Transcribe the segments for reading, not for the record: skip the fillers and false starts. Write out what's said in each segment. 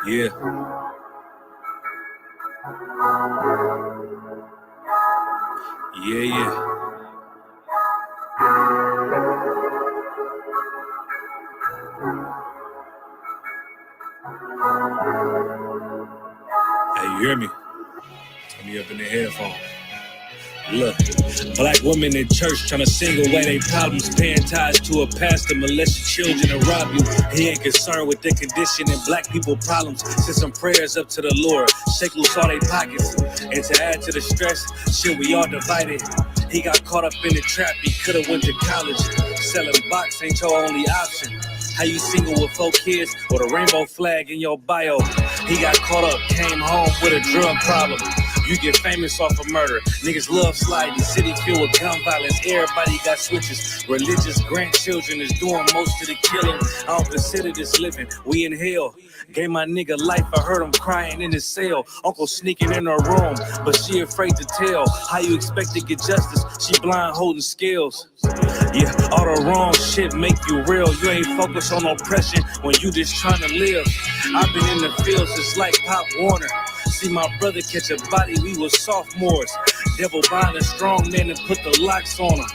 Yeah. Yeah. Hey, you hear me? Turn me up in the headphones. Look, black women in church trying to sing away their problems, paying tithes to a pastor, molest your children and rob you. He ain't concerned with their condition and black people problems. Send some prayers up to the Lord, shake loose all their pockets. And to add to the stress, shit, we all divided. He got caught up in the trap, he could've went to college. Selling box ain't your only option. How you single with 4 kids with a rainbow flag in your bio? He got caught up, came home with a drug problem. You get famous off of murder. Niggas love sliding. City filled with gun violence. Everybody got switches. Religious grandchildren is doing most of the killing. I don't consider this living. We in hell. Gave my nigga life. I heard him crying in his cell. Uncle sneaking in her room, but she afraid to tell. How you expect to get justice? She blind holding scales. Yeah, all the wrong shit make you real. You ain't focused on oppression when you just trying to live. I've been in the field since like Pop Warner. See my brother catch a body, we was sophomores. Devil buying a strong man and put the locks on him.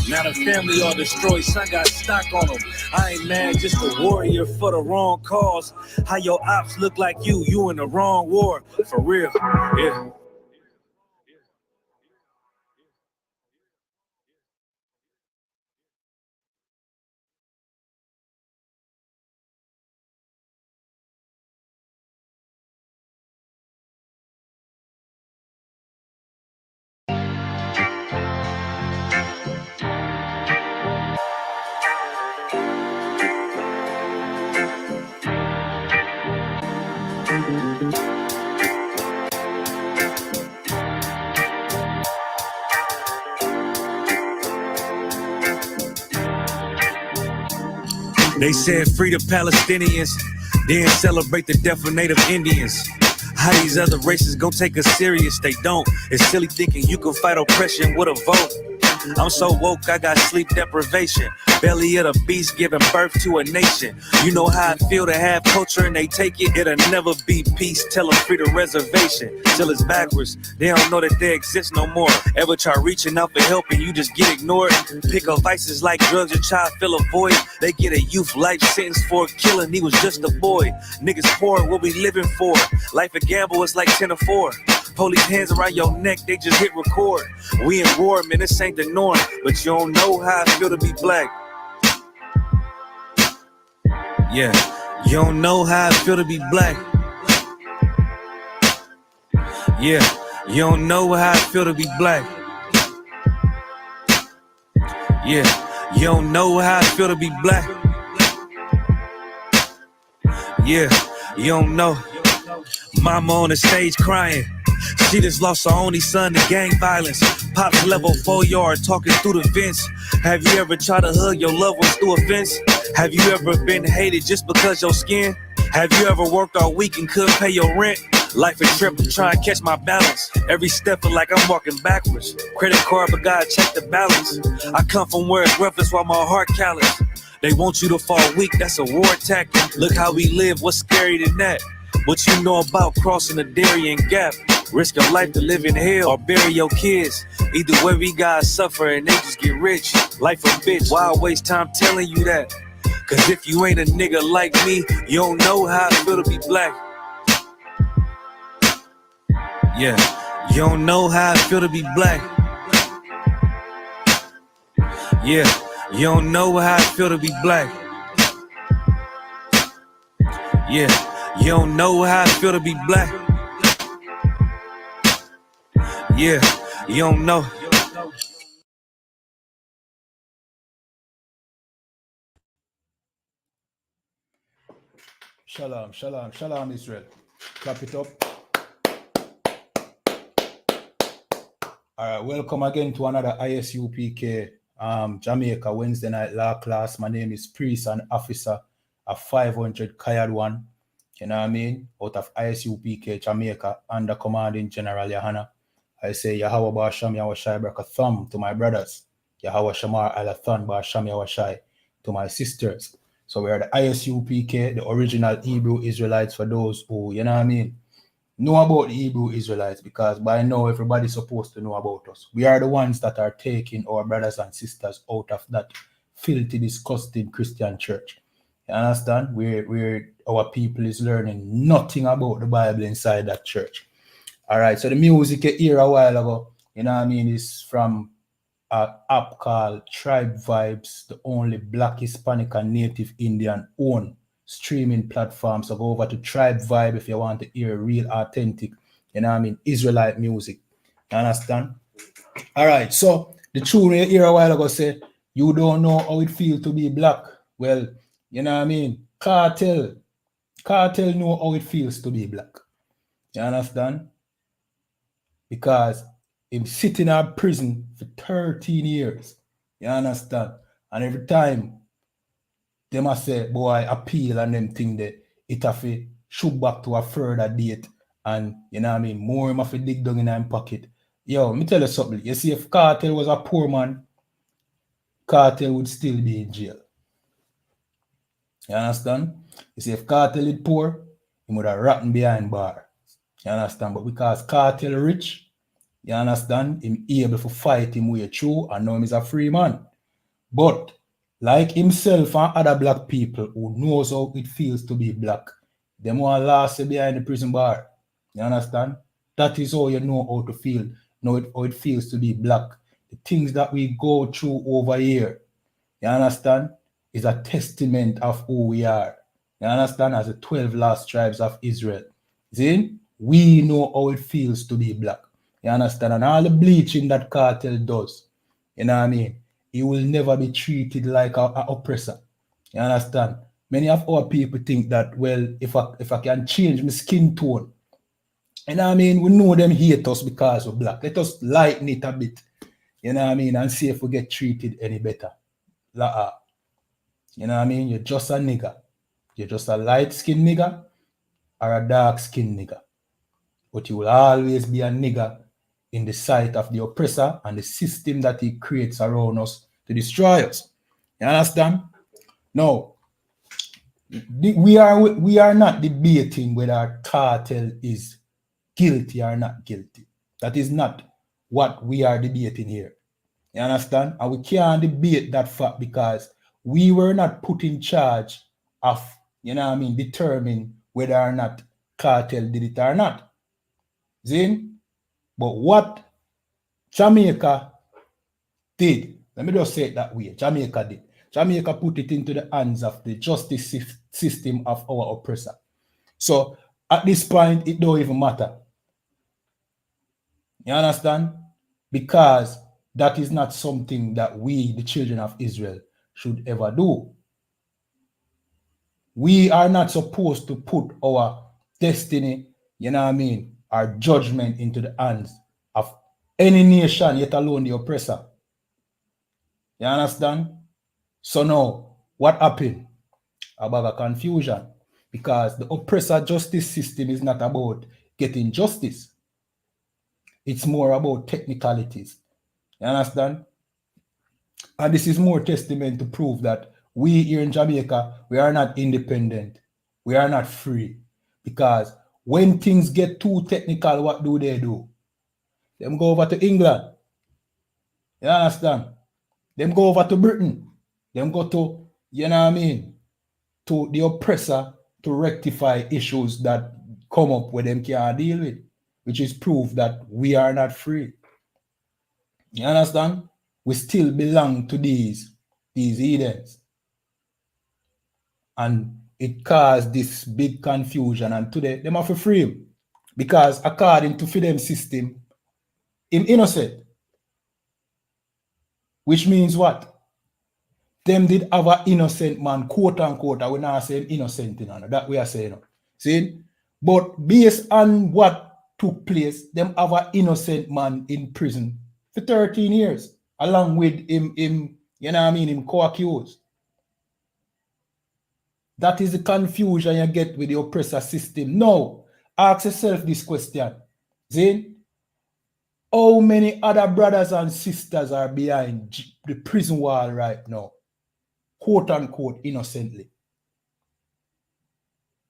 Now the family all destroyed, son got stock on him. I ain't mad, just a warrior for the wrong cause. How your ops look like you in the wrong war. For real, yeah. They said free the Palestinians, then celebrate the death of Native Indians. How these other races gon' take us serious? They don't. It's silly thinking you can fight oppression with a vote. I'm so woke, I got sleep deprivation. Belly of the beast giving birth to a nation. You know how I feel to have culture and they take it. It'll never be peace, tell them free the reservation. Till it's backwards, they don't know that they exist no more. Ever try reaching out for help and you just get ignored? Pick up vices like drugs, your child fill a void. They get a youth life sentence for killing, he was just a boy. Niggas poor, what we living for? Life a gamble, it's like 10 or 4. Police hands around your neck, they just hit record. We in war, man, this ain't the norm. But you don't know how I feel to be black. Yeah, you don't know how I feel to be black. Yeah, you don't know how I feel to be black. Yeah, you don't know how I feel to be black. Yeah, you don't know. Mama on the stage crying. She just lost her only son to gang violence. Pops level 4 yard talking through the vents. Have you ever tried to hug your loved ones through a fence? Have you ever been hated just because your skin? Have you ever worked all week and couldn't pay your rent? Life a trip, I'm trying to catch my balance. Every step feel like I'm walking backwards. Credit card, but gotta check the balance. I come from where it's rough, that's why my heart callous. They want you to fall weak, that's a war tactic. Look how we live, what's scary than that? What you know about crossing the Darien Gap? Risk your life to live in hell or bury your kids. Either way we gotta suffer and they just get rich. Life a bitch, why I waste time telling you that? Cause if you ain't a nigga like me, you don't know how I feel to be black. Yeah, you don't know how I feel to be black. Yeah, you don't know how I feel to be black. Yeah, you don't know how I feel to be black. Yeah, you don't know. Shalom, shalom, shalom, Israel. Clap it up. All right, welcome again to another I.S.U.P.K. Jamaica Wednesday night law class. My name is Priest and Officer of 500 Kayad 1. You know what I mean? Out of I.S.U.P.K. Jamaica, under commanding General YAHANNA. I say Yahweh Ba'asham Yahushai break a thumb to my brothers. Yahweh Shamar Alathan Ba'asham Yahushai to my sisters. So we are the I.S.U.P.K, the original Hebrew Israelites, for those who, you know what I mean, know about the Hebrew Israelites, because by now everybody's supposed to know about us. We are the ones that are taking our brothers and sisters out of that filthy, disgusting Christian church. You understand? Where our people is learning nothing about the Bible inside that church. All right, so the music you hear a while ago, you know what I mean, is from an app called Tribe Vibes, the only Black, Hispanic, and Native Indian owned streaming platform. So go over to Tribe Vibe if you want to hear real, authentic, you know what I mean, Israelite music. You understand? All right, so the tune you hear a while ago say, you don't know how it feels to be black. Well, you know what I mean? Cartel know how it feels to be black. You understand? Because him sitting in prison for 13 years. You understand? And every time they must say, boy, appeal and them thing that it have to shoot back to a further date. And you know what I mean? More him have to dig down in his pocket. Yo, let me tell you something. You see, if Cartel was a poor man, Cartel would still be in jail. You understand? You see, if Cartel is poor, he would have rotten behind bar. You understand? But because Cartel rich, you understand, him able to fight him way through, and now he's a free man. But like himself and other black people who knows how it feels to be black, them want to last you behind the prison bar. You understand? That is how you know how to feel, how it feels to be black. The things that we go through over here, you understand, is a testament of who we are. You understand? As the 12 lost tribes of Israel. See? We know how it feels to be black. You understand? And all the bleaching that Cartel does, you know what I mean? He will never be treated like an oppressor. You understand? Many of our people think that, well, if I can change my skin tone, you know what I mean? We know them hate us because we're black. Let us lighten it a bit, you know what I mean? And see if we get treated any better. You know what I mean? You're just a nigga. You're just a light-skinned nigga or a dark-skinned nigga. But you will always be a nigga in the sight of the oppressor and the system that he creates around us to destroy us. You understand? Now, we are not debating whether Cartel is guilty or not guilty. That is not what we are debating here. You understand? And we can't debate that fact because we were not put in charge of, you know what I mean, determine whether or not Cartel did it or not. Zin? But what Jamaica did, let me just say it that way, Jamaica did. Jamaica put it into the hands of the justice system of our oppressor. So at this point, it don't even matter. You understand? Because that is not something that we, the children of Israel, should ever do. We are not supposed to put our destiny, you know what I mean, our judgment into the hands of any nation, yet alone the oppressor. You understand? So now, what happened? About a confusion. Because the oppressor justice system is not about getting justice. It's more about technicalities. You understand? And this is more testament to prove that we here in Jamaica, we are not independent. We are not free. Because when things get too technical, what do? Them go over to England. You understand? Them go over to Britain. Them go to, you know what I mean, to the oppressor to rectify issues that come up where them can't deal with, which is proof that we are not free. You understand? We still belong to these heathens. And it caused this big confusion. And today, them have to free him. Because according to them system, him innocent. Which means what? Them did have an innocent man, quote unquote. I will not say innocent, you know, that we are saying. See? But based on what took place, them have an innocent man in prison for 13 years, along with him, you know what I mean, him co-accused. That is the confusion you get with the oppressor system. Now, ask yourself this question. See? How many other brothers and sisters are behind the prison wall right now? Quote unquote, innocently.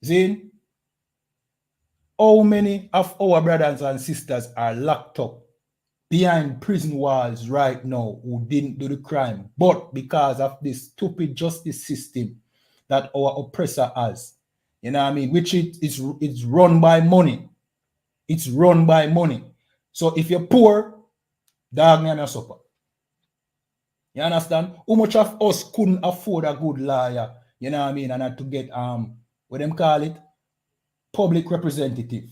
See? How many of our brothers and sisters are locked up behind prison walls right now who didn't do the crime, but because of this stupid justice system that our oppressor has, you know what I mean, which it's run by money. It's run by money. So if you're poor, dog me and supper. You understand? How much of us couldn't afford a good lawyer, you know what I mean, and had to get what them call it? Public representative,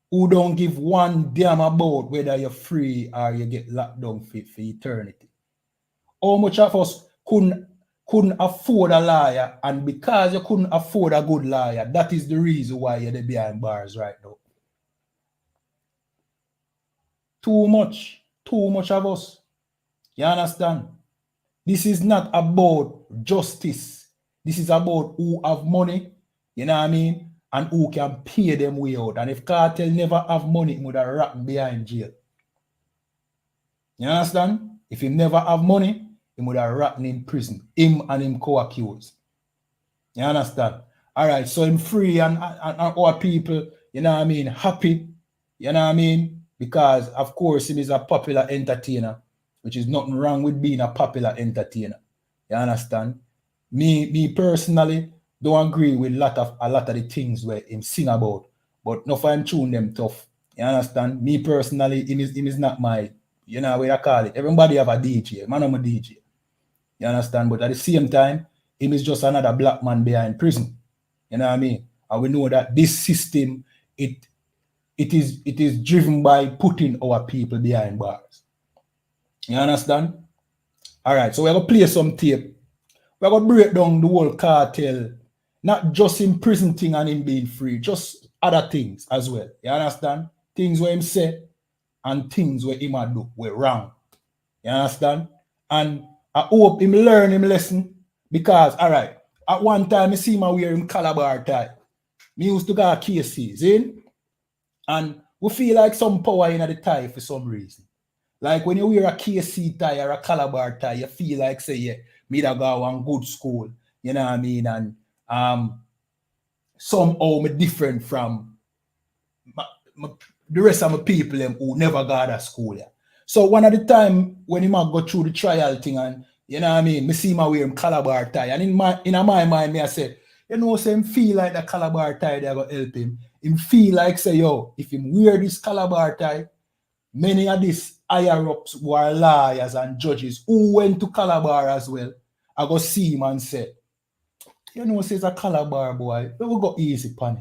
who don't give one damn about whether you're free or you get locked down for eternity. How much of us couldn't afford a lawyer, and because you couldn't afford a good lawyer, that is the reason why you're behind bars right now. Too much of us. You understand? This is not about justice. This is about who have money, you know what I mean, and who can pay them way out. And if cartel never have money, he would have rotten behind jail. You understand? If he never have money, he would have rotten in prison. Him and him co-accused. You understand? All right, so him free and our people, you know what I mean, happy, you know what I mean, because of course he is a popular entertainer, which is nothing wrong with being a popular entertainer. You understand? Me personally don't agree with a lot of the things where him sing about, but no fine tune them tough. You understand? Me personally, him is not my, you know what I call it. Everybody have a DJ. Man, I'm a DJ. You understand? But at the same time, him is just another black man behind prison. You know what I mean? And we know that this system, it is driven by putting our people behind bars. You understand? All right, so we're going to play some tape. We're going to break down the whole cartel, not just in prison thing and him being free, just other things as well. You understand? Things where him say and things where him do were wrong. You understand? And I hope him learn him lesson, because, all right, at one time I see my wear him Calabar tie. Me used to go cases, in, and we feel like some power in the tie for some reason. Like when you wear a KC tie or a Calabar tie, you feel like, say, yeah, me da go one good school, you know what I mean? And somehow me different from the rest of my people who never got to school. Yeah. So one of the time when he might go through the trial thing, and you know what I mean, me see my wear him Calabar tie, and in my mind, me I say, you know, say him feel like the Calabar tie they go help him. Him feel like, say, yo, if him wear this Calabar tie, many of these higher-ups who are lawyers and judges who went to Calabar as well, I go see him and say, you know, says a Calabar boy, we will go easy upon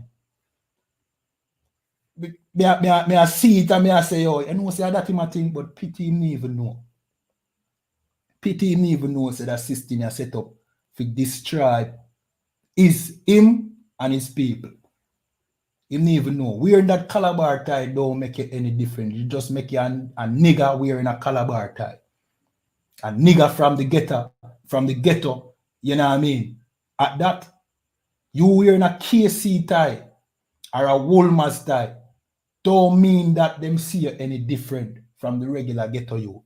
it. Me I see it and me I say, yo, you know, say that him a thing, but pity him even know. Pity him even know, say that system you set up for destroy is him and his people. You never even know. Wearing that Calabar tie don't make it any different. You just make you a nigger wearing a Calabar tie. A nigger from the ghetto, you know what I mean? At that, you wearing a KC tie or a Wolmer's tie don't mean that them see you any different from the regular ghetto youth.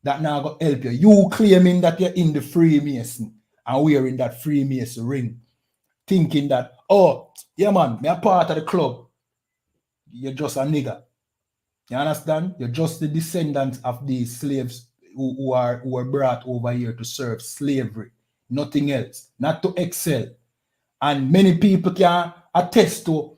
That now going to help you. You claiming that you're in the Freemason and wearing that Freemason ring, thinking that, oh, yeah man, me a part of the club. You're just a nigger. You understand? You're just the descendants of these slaves who were brought over here to serve slavery. Nothing else. Not to excel. And many people can attest to,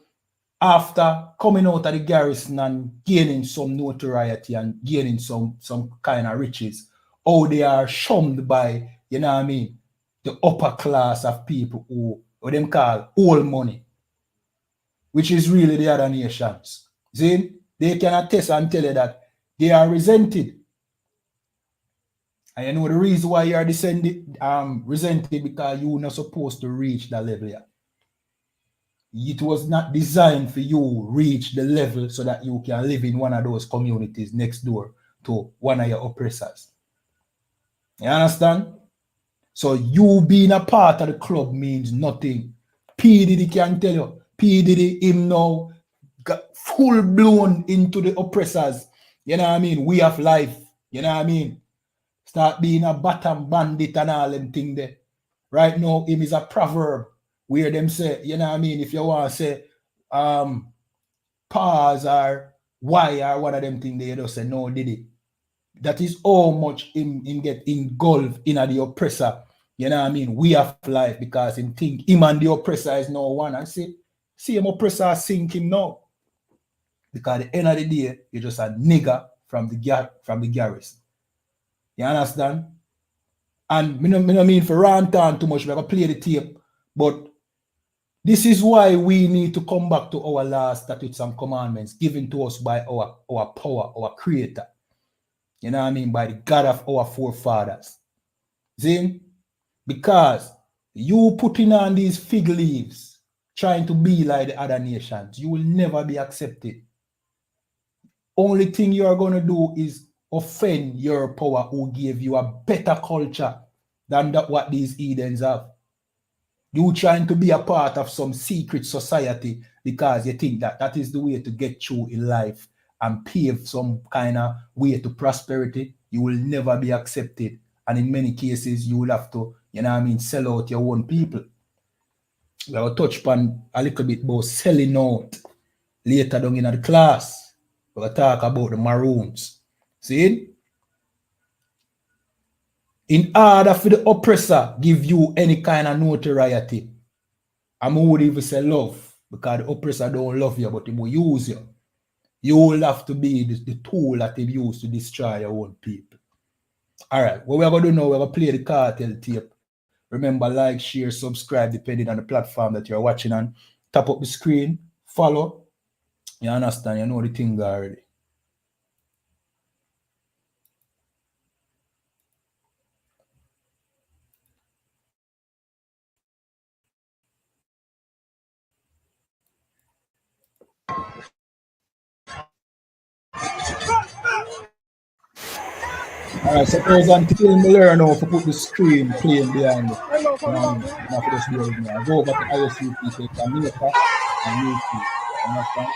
after coming out of the garrison and gaining some notoriety and gaining some kind of riches, how they are shunned by, you know what I mean, the upper class of people who them call old money, which is really the other nations. See, they can attest and tell you that they are resented. And you know the reason why you are resented, because you're not supposed to reach that level here. It was not designed for you reach the level so that you can live in one of those communities next door to one of your oppressors. You understand? So you being a part of the club means nothing. P. Diddy can tell you. P. Diddy, him now got full blown into the oppressors. You know what I mean? Way of life. You know what I mean? Start being a bottom bandit and all them thing there. Right now, him is a proverb where them say, you know what I mean, if you want to say pause or why or one of them things, they just say no, did it. That is how much him get engulfed in the oppressor. You know what I mean? We have life because him think him and the oppressor is no one. And see him oppressor sink him now. Because at the end of the day, you're just a nigger from the garrison. You understand? And me no mean for rant on too much, we're gonna play the tape. But this is why we need to come back to our last statutes and commandments given to us by our power, our creator. You know what I mean? By the God of our forefathers. See? Because you putting on these fig leaves, trying to be like the other nations, you will never be accepted. Only thing you are going to do is offend your power who gave you a better culture than what these Edens have. You trying to be a part of some secret society because you think that is the way to get through in life and pave some kind of way to prosperity. You will never be accepted. And in many cases, you will have to, you know what I mean, sell out your own people. We will touch upon a little bit about selling out later down in the class. We will talk about the Maroons. See? In order for the oppressor give you any kind of notoriety, I would even say love, because the oppressor don't love you, but he will use you. You will have to be the tool that he use to destroy your own people. All right, what we're going to do now, we're going to play the cartel tape. Remember, like, share, subscribe, depending on the platform that you're watching on. Tap up the screen, follow. You understand? You know the thing already. All right, suppose until me learn how to put the screen playing behind it. Not for just bear with me. I go over to I.S.U.P.K, Jamaica, and YouTube. You understand?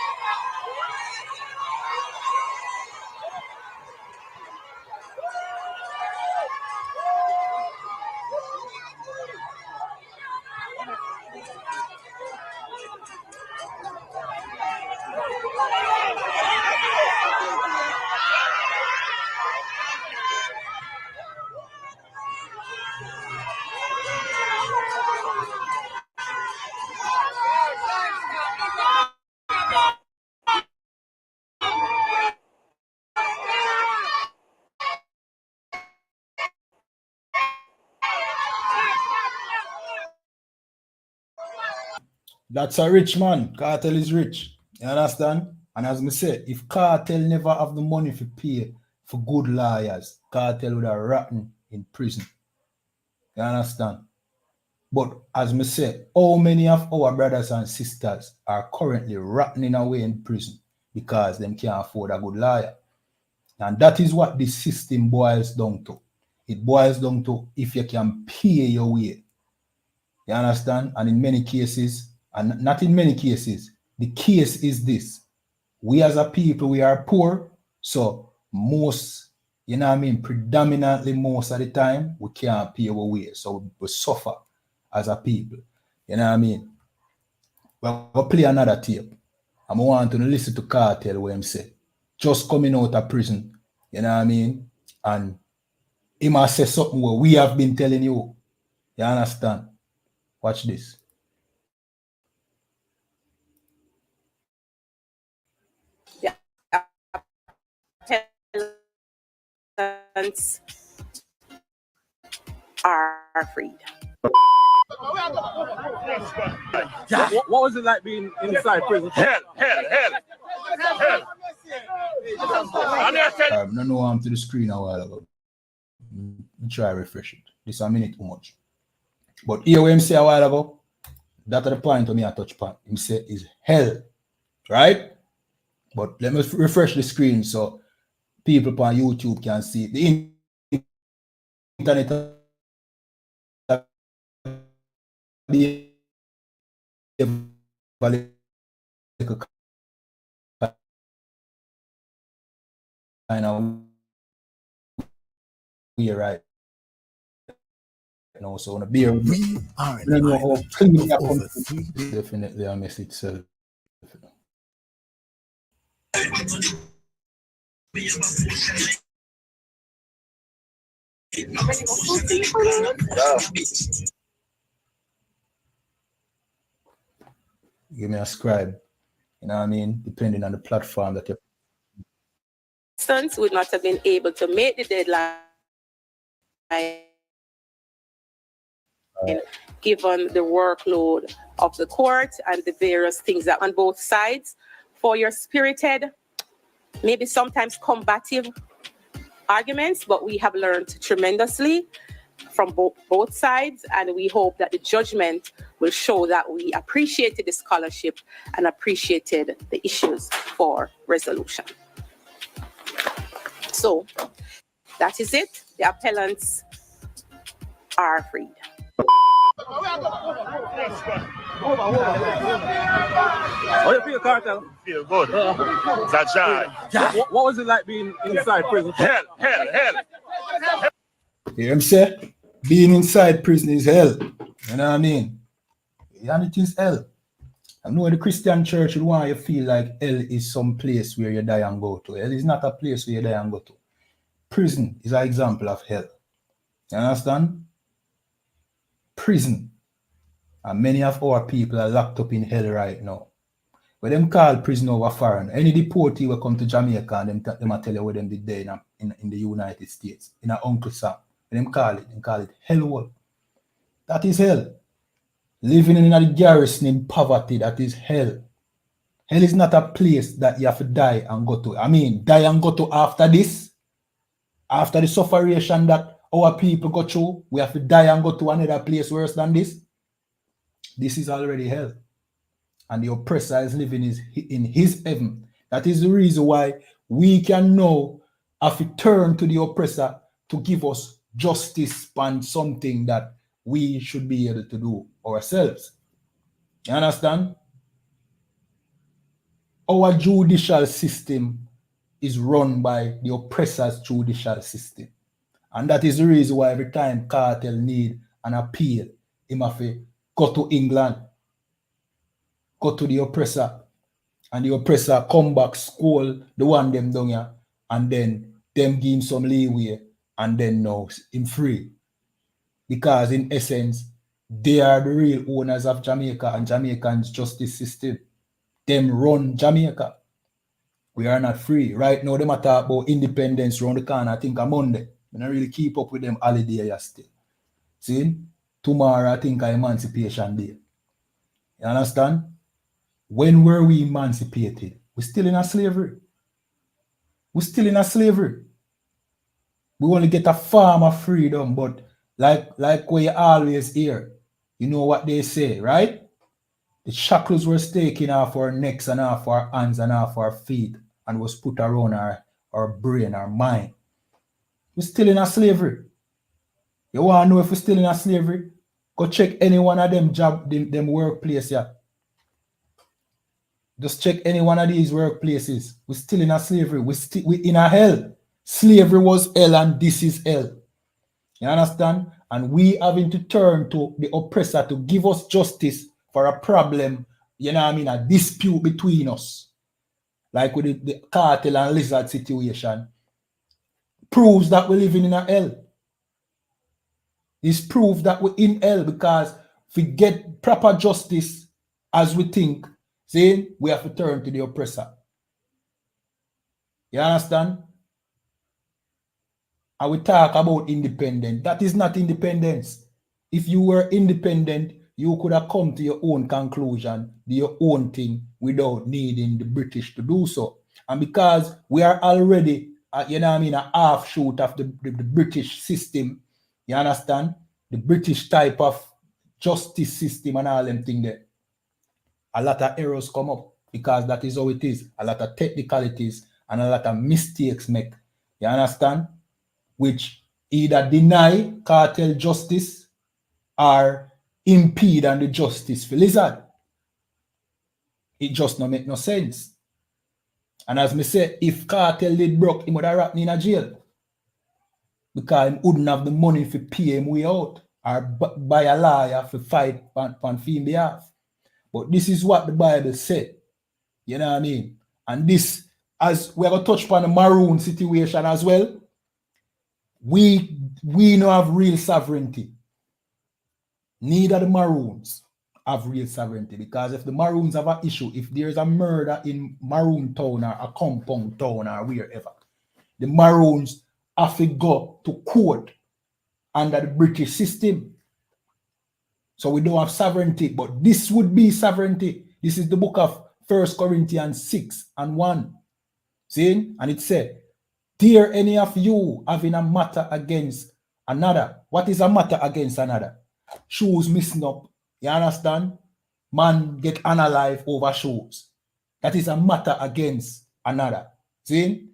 That's a rich man. Cartel is rich. You understand? And as me say, if cartel never have the money to pay for good lawyers, cartel would have rotten in prison. You understand? But as me say, how many of our brothers and sisters are currently rotting away in prison because them can't afford a good lawyer? And that is what this system boils down to. It boils down to if you can pay your way. You understand? And in many cases, and not in many cases, the case is this. We as a people, we are poor. So most, you know what I mean, predominantly most of the time, we can't pay our way. So we suffer as a people. You know what I mean? We'll play another tape. I want to listen to Cartel what him say. Just coming out of prison. You know what I mean? And he must say something what we have been telling you. You understand? Watch this. Are freed. What was it like being inside prison? Hell. I don't know I'm to the screen a while ago. Try refresh it. This a minute too much. But here what him say a while ago, that's the point to me I touch upon. Him say is hell. Right? But let me refresh the screen so people on YouTube can see the internet kind of way, right now. So on a beer, We are an I know how island clean of that over comes. 3 billion. Definitely a mess itself. Give me a scribe. You know what I mean? Depending on the platform that you're. Would not have been able to make the deadline given the workload of the court and the various things that on both sides. For your spirited, maybe sometimes combative arguments, but we have learned tremendously from both sides, and we hope that the judgment will show that we appreciated the scholarship and appreciated the issues for resolution. So that is it. The appellants are freed. Oh, you feel, Cartel? Feel good. That's joy. What was it like being inside prison? Hell. You hear him say? Being inside prison is hell. You know what I mean? And it is hell. I know the Christian church would want you to feel like hell is some place where you die and go to. Hell is not a place where you die and go to. Prison is an example of hell. You understand? Prison. And many of our people are locked up in hell right now. When them call prison over foreign, any deportee will come to Jamaica and them tell you what them did there in the United States, in a Uncle Sam. When them call it hell. That is hell. Living in a garrison in poverty, that is hell. Hell is not a place that you have to die and go to. I mean, die and go to after this. After the sufferation that our people go through, we have to die and go to another place worse than this. This is already hell. And the oppressor is living in his heaven. That is the reason why we can now have to turn to the oppressor to give us justice on something that we should be able to do ourselves. You understand? Our judicial system is run by the oppressor's judicial system. And that is the reason why every time Cartel need an appeal, he must go to England, go to the oppressor, and the oppressor come back, school the one them down here, and then them give him some leeway, and then now him free. Because in essence, they are the real owners of Jamaica and Jamaican's justice system. Them run Jamaica. We are not free. Right now, they matter about independence around the corner, I think on Monday. I don't really keep up with them holiday still. See? Tomorrow, I think Emancipation Day. You understand? When were we emancipated? We're still in a slavery. We're still in a slavery. We want to get a form of freedom, but like what you always hear, you know what they say, right? The shackles were taken off our necks and off our hands and off our feet and was put around our brain, our mind. We're still in a slavery. You want to know if we're still in a slavery? Go check any one of them workplace here. Just check any one of these workplaces. We're still in a slavery. We're in a hell. Slavery was hell and this is hell. You understand? And we having to turn to the oppressor to give us justice for a problem, you know what I mean, a dispute between us. Like with the Cartel and Lizard situation. Proves that we're living in a hell. This proves that we're in hell because if we get proper justice as we think, see, we have to turn to the oppressor. You understand? And we talk about independence. That is not independence. If you were independent, you could have come to your own conclusion, do your own thing without needing the British to do so. And because we are already, you know what I mean, a offshoot of the British system, you understand? The British type of justice system and all them things there. A lot of errors come up because that is how it is. A lot of technicalities and a lot of mistakes make. You understand? Which either deny cartel justice or impede on the justice for Lizard. It just don't make no sense. And as me say, if cartel did broke, he would have wrapped in a jail. Because he wouldn't have the money to pay him way out. or by a lawyer to fight on female behalf. But this is what the Bible said. You know what I mean? And this, as we're going to touch upon the Maroon situation as well, we don't have real sovereignty. Neither the Maroons have real sovereignty, because if the Maroons have an issue, if there's a murder in Maroon town or a compound town or wherever, the Maroons have to go to court under the British system. So we don't have sovereignty, but this would be sovereignty. This is the book of 1 Corinthians 6:1. See? And it said, "Dear any of you having a matter against another." What is a matter against another? Shoes missing up. You understand? Man get unalive over shoes. That is a matter against another. See?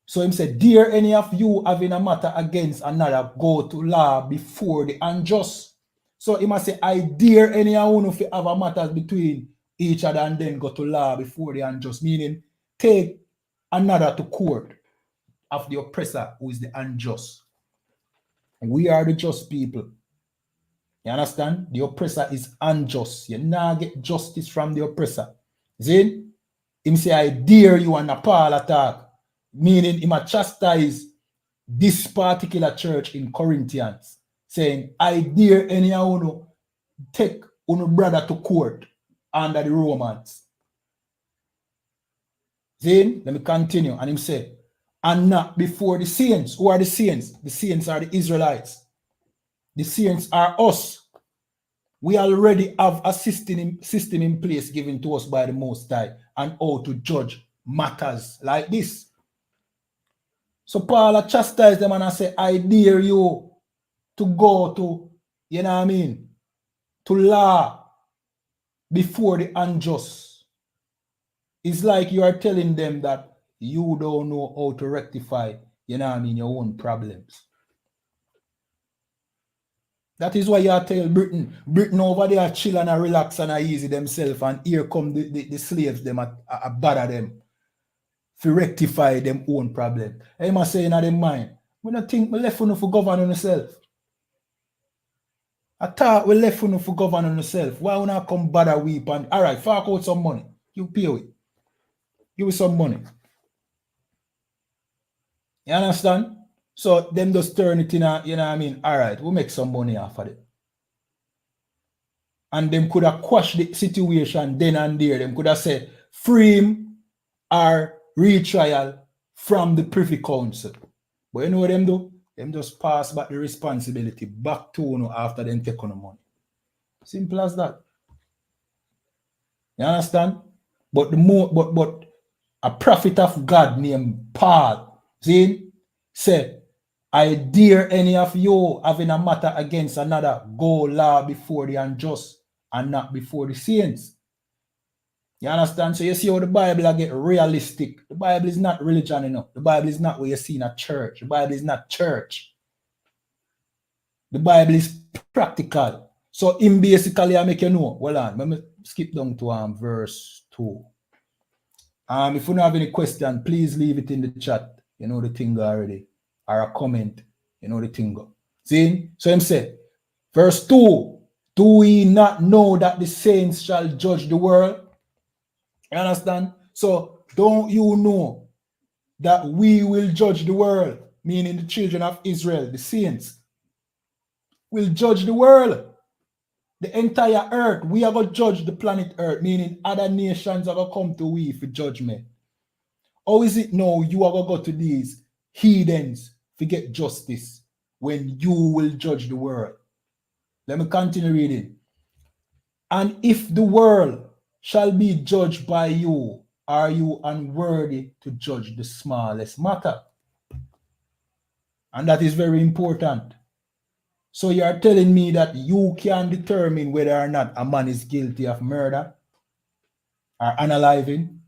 So him said, "Dear any of you having a matter against another, go to law before the unjust." So he must say, "I dare any of you if you have a matter between each other and then go to law before the unjust." Meaning, take another to court of the oppressor who is the unjust. We are the just people. You understand? The oppressor is unjust. You now get justice from the oppressor. See? Him say, "I dare you," and a Paul attack. Meaning, he might chastise this particular church in Corinthians, saying, "I dare any of you take your brother to court under the Romans." Then, let me continue. And him say, "And not before the saints." Who are the saints? The saints are the Israelites. The saints are us. We already have a system in place given to us by the Most High and how to judge matters like this. So Paul chastised them and I say, "I dare you to go to, you know what I mean, to law before the unjust." It's like you are telling them that you don't know how to rectify, you know what I mean, your own problems. That is why you tell Britain over there chill and relax and easy themselves, and here come the slaves, them a bother them to rectify them own problem. I must say in their mind, we don't think we left for govern on yourself. I thought we left for govern on yourself. Why would not come bother weep and all right, fork out some money. You pay it. Give me some money. You understand? So them just turn it in a, you know what I mean? All right, we'll make some money off of it. And them could have quashed the situation then and there. Them could have said, "Free him or retrial from the Privy Council." But you know what them do? Them just pass back the responsibility back to you after them take on the money. Simple as that. You understand? But but a prophet of God named Paul, see, said, "I dare any of you having a matter against another, go law before the unjust and not before the saints." You understand? So you see how the Bible get realistic. The Bible is not religion enough. The Bible is not what you see in a church. The Bible is not church. The Bible is practical. So him basically I make you know. Well on, let me skip down to verse 2. If you don't have any question, please leave it in the chat. You know the thing already. Or a comment. You know the thing. See? So him say, verse 2, "Do we not know that the saints shall judge the world?" You understand? So don't you know that we will judge the world? Meaning the children of Israel, the saints, will judge the world. The entire earth. We are going to judge the planet earth. Meaning other nations are going to come to we for judgment. Or is it now you are going to go to these heathens to get justice when you will judge the world? Let me continue reading. "And if the world shall be judged by you, are you unworthy to judge the smallest matter?" And that is very important. So you are telling me that you can determine whether or not a man is guilty of murder or unaliving?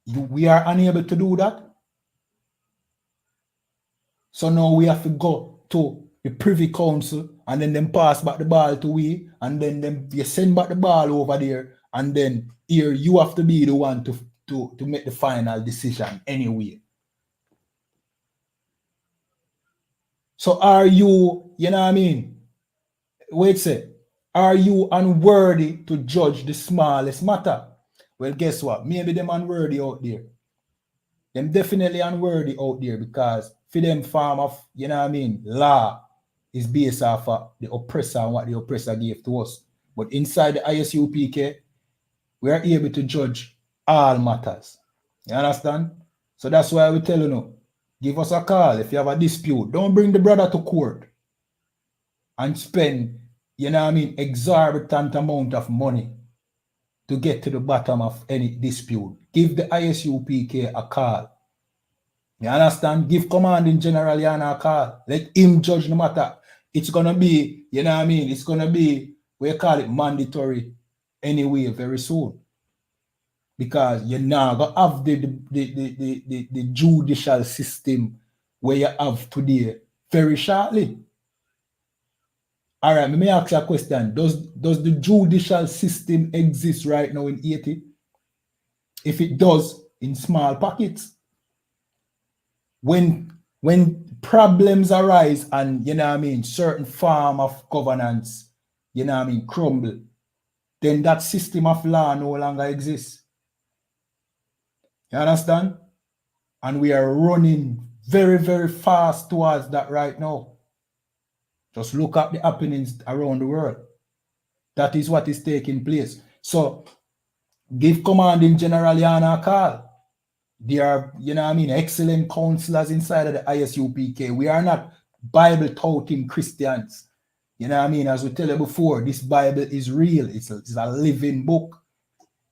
We are unable to do that. So now we have to go to the Privy Council and then them pass back the ball to we, and then you send back the ball over there, and then here you have to be the one to make the final decision anyway. So are you, you know what I mean? Wait a sec. Are you unworthy to judge the smallest matter? Well, guess what? Maybe them unworthy out there. Them definitely unworthy out there because for them form of, you know what I mean, law is based off of the oppressor and what the oppressor gave to us. But inside the I.S.U.P.K, we are able to judge all matters. You understand? So that's why we tell you, give us a call if you have a dispute. Don't bring the brother to court and spend, you know what I mean, exorbitant amount of money to get to the bottom of any dispute. Give the I.S.U.P.K a call. You understand? Give commanding General YAHANNA a call. Let him judge no matter. It's going to be, you know what I mean? It's going to be, we call it mandatory anyway very soon. Because you're now going to have the judicial system where you have today very shortly. All right, let me ask you a question. Does the judicial system exist right now in Haiti? If it does, in small pockets. When problems arise and, you know what I mean, certain form of governance, you know what I mean, crumble, then that system of law no longer exists. You understand? And we are running very, very fast towards that right now. Just look at the happenings around the world. That is what is taking place. So give commanding General YAHANNA a call. They are, you know what I mean, excellent counselors inside of the I.S.U.P.K. We are not Bible-touting Christians. You know what I mean? As we tell you before, this Bible is real. It's a living book.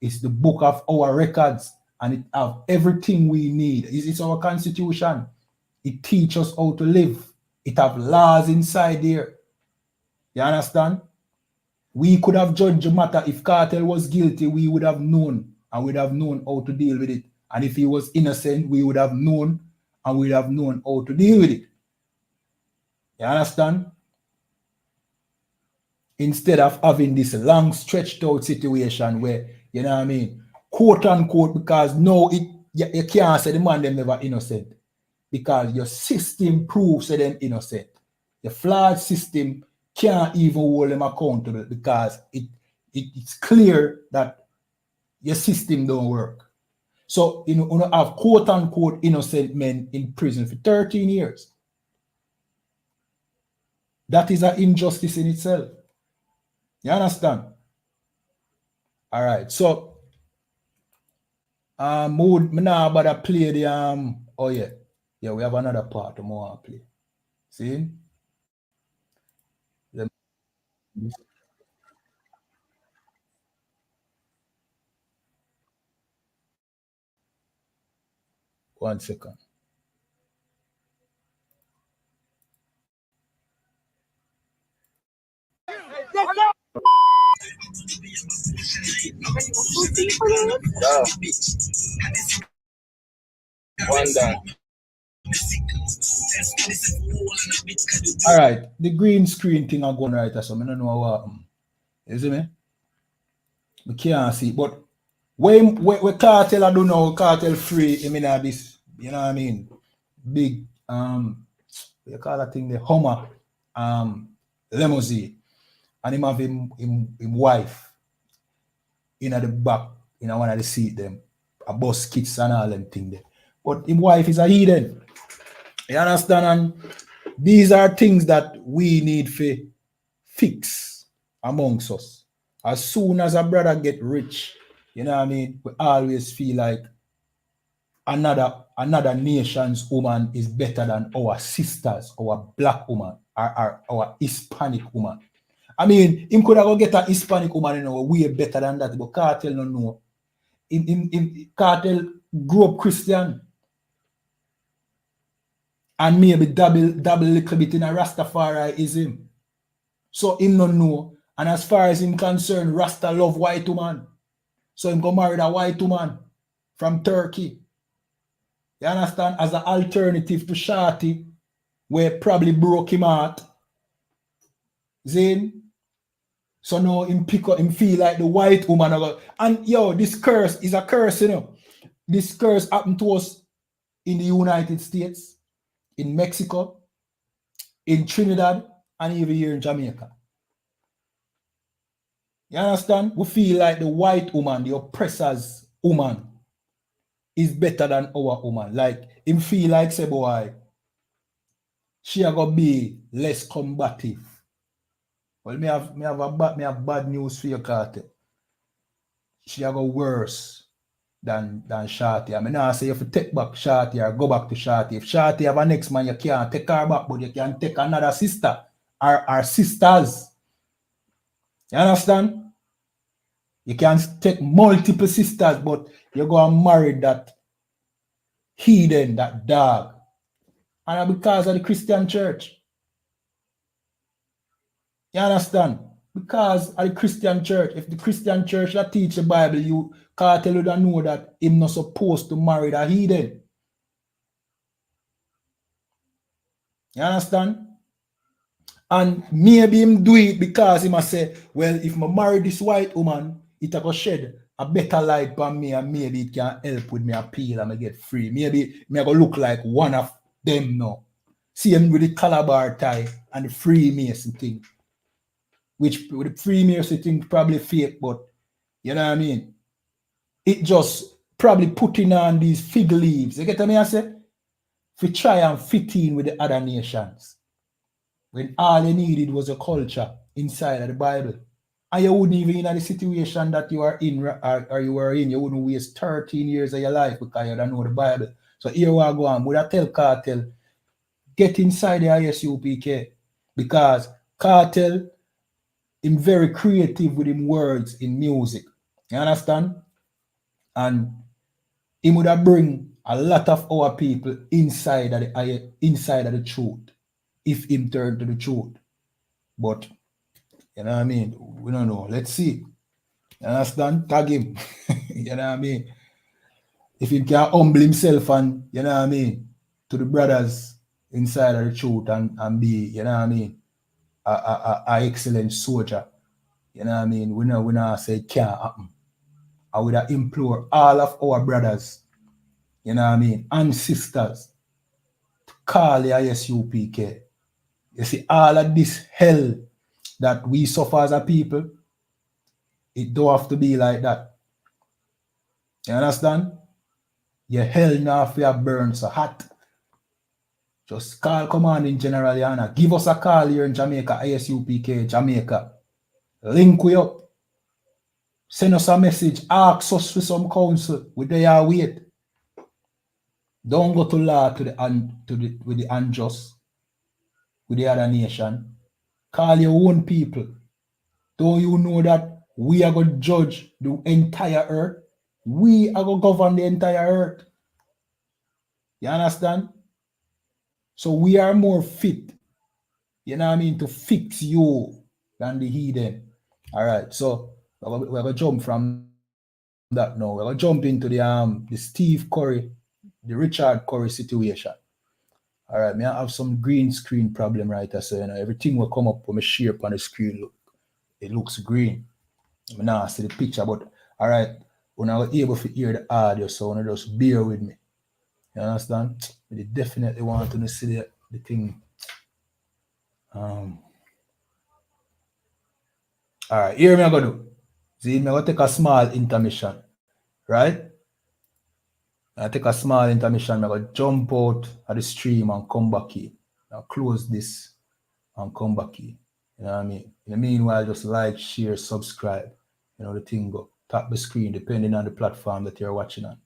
It's the book of our records. And it has everything we need. It's our constitution. It teaches us how to live. It have laws inside there. You understand? We could have judged the matter. If Cartel was guilty, we would have known. And we'd have known how to deal with it. And if he was innocent, we would have known and we'd have known how to deal with it. You understand? Instead of having this long stretched out situation where, you know what I mean, quote unquote, because no, you can't say the man them never innocent. Because your system proves them innocent. The flawed system can't even hold them accountable because it's clear that your system don't work. So, you have quote-unquote innocent men in prison for 13 years. That is an injustice in itself. You understand? All right. So, me now about to play the, oh yeah. Yeah, we have another part more to play. See? One second. All right, the green screen thing are going right, so I don't know what. You see me? We can't see, but when Cartel I don't know, Cartel free, I mean this, you know what I mean? Big you call that thing the Hummer limousine, and him have him wife in the back, in one of the seat them, a bus kits and all them thing there. But his wife is a heathen. You understand? And these are things that we need to fix amongst us. As soon as a brother get rich, you know what I mean, we always feel like another nation's woman is better than our sisters, our black woman, our Hispanic woman. I mean, him could have go get a Hispanic woman, way better than that, but Cartel no know. Cartel grew up Christian and maybe double little bit in a Rastafariism. So him no know. And as far as him concerned, Rasta love white woman. So him go marry a white woman from Turkey. You understand? As an alternative to Shati, where probably broke him out. Zane. So now him pick up, him feel like the white woman. And yo, this curse is a curse, This curse happened to us in the United States, in Mexico, in Trinidad and even here in Jamaica. You understand? We feel like the white woman, the oppressor's woman, is better than our woman. Like, him feel like, say, boy, she a go be less combative. Well, me have bad news for you, Carter. She a go worse than Shorty. I mean, I say if you take back Shorty or go back to Shorty. If Shorty have a next man, you can't take her back, but you can take another sister or sisters. You understand? You can take multiple sisters, but you go and marry that heathen, that dog. And because of the Christian church. You understand? Because of the Christian church. If the Christian church that teach the Bible, you can't tell you that know that him not supposed to marry that heathen. You understand? And maybe him do it because he must say, well, if I marry this white woman, it will shed a better light on me and maybe it can help with me appeal and I get free. Maybe me go look like one of them now. See him with the Calabar tie and the Freemason thing. Which with the Freemason thing probably fake, but you know what I mean? It just probably putting on these fig leaves. You get what I say? To try and fit in with the other nations. When all you needed was a culture inside of the Bible. And you wouldn't even in the situation that you are in or you were in, you wouldn't waste 13 years of your life because you don't know the Bible. So here we go on. Would I tell Cartel, get inside the I.S.U.P.K. because Cartel is very creative with him words in music. You understand? And he would have bring a lot of our people inside of the truth if him turn to the truth. But you know what I mean? We don't know. Let's see. You understand? Tag him. You know what I mean? If he can humble himself and, you know what I mean, to the brothers inside of the truth and be, you know what I mean, a excellent soldier. You know what I mean? We know say it can't happen. I would implore all of our brothers, you know what I mean, and sisters to call the I.S.U.P.K. You see, all of this hell that we suffer as a people, it don't have to be like that. You understand? Your hell now for your burn so hot. Just call command in General YAHANNA. Give us a call here in Jamaica, I.S.U.P.K. Jamaica. Link we up. Send us a message. Ask us for some counsel. We there wait. Don't go to law with the unjust, with the other nation. Call your own people. Don't you know that we are going to judge the entire earth? We are going to govern the entire earth. You understand? So we are more fit, you know what I mean, to fix you than the heathen. All right, so we're going to jump from that now. We're going to jump into the Steve Curry, the Richard Curry situation. All right, I have some green screen problem right there. So, you know, everything will come up when I share on the screen. Look, it looks green. I now see the picture, but all right, when I was able to hear the audio, so I just bear with me. You understand? They definitely want to see the thing. All right, here I'm going to do. See, I'm going to take a small intermission, right? I take a small intermission, I'm going to jump out of the stream and come back here. Now close this and come back here. You know what I mean? In the meanwhile, just like, share, subscribe. You know, the thing go. Tap the screen depending on the platform that you're watching on.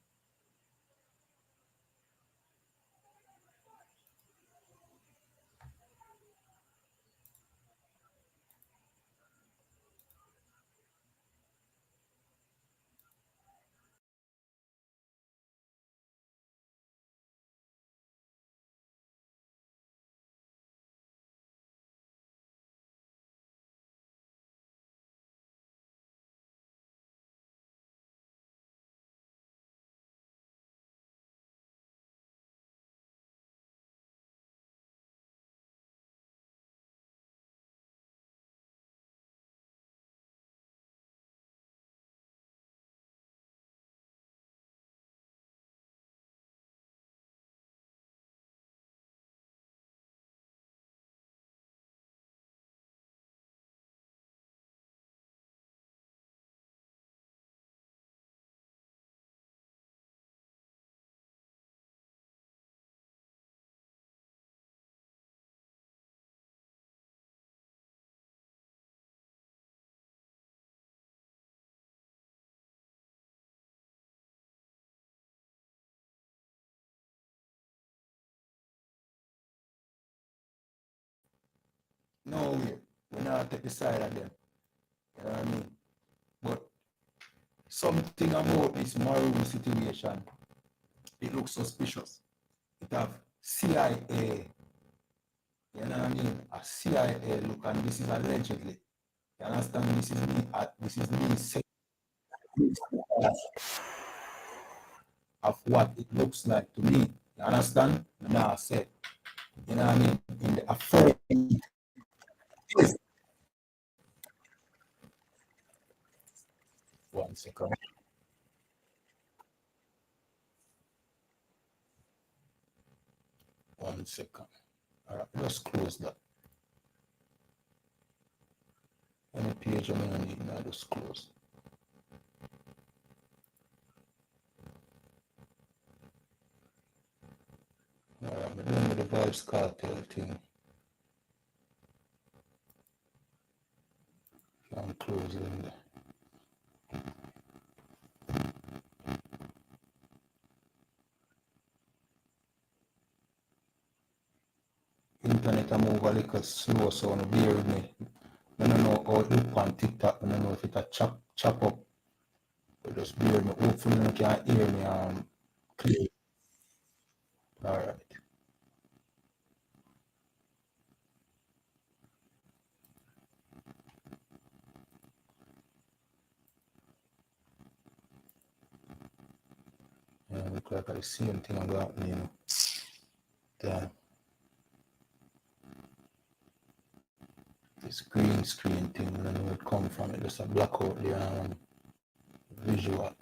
No way. We're not take the side of them. You know what I mean? But something about this Maroon situation, it looks suspicious. It have CIA, you know what I mean? A CIA look, and this is allegedly. You understand? This is me saying of what it looks like to me. You understand? Now I said, you know what I mean? In the affirmative. One second. One second. All right, let's close that. Any page I'm gonna need now, just close. All right, I'm doing the Vibes Cartel thing. I'm closing it. Internet I'm over like a slow, so on bear with me. I don't know how it look on TikTok. I don't know if it a chop up. But just bear with me. Hopefully you can hear me clear. All right. Yeah, look like the same thing about me, you know. Damn. This green screen thing, I don't know where it come from. It just a black out the visual.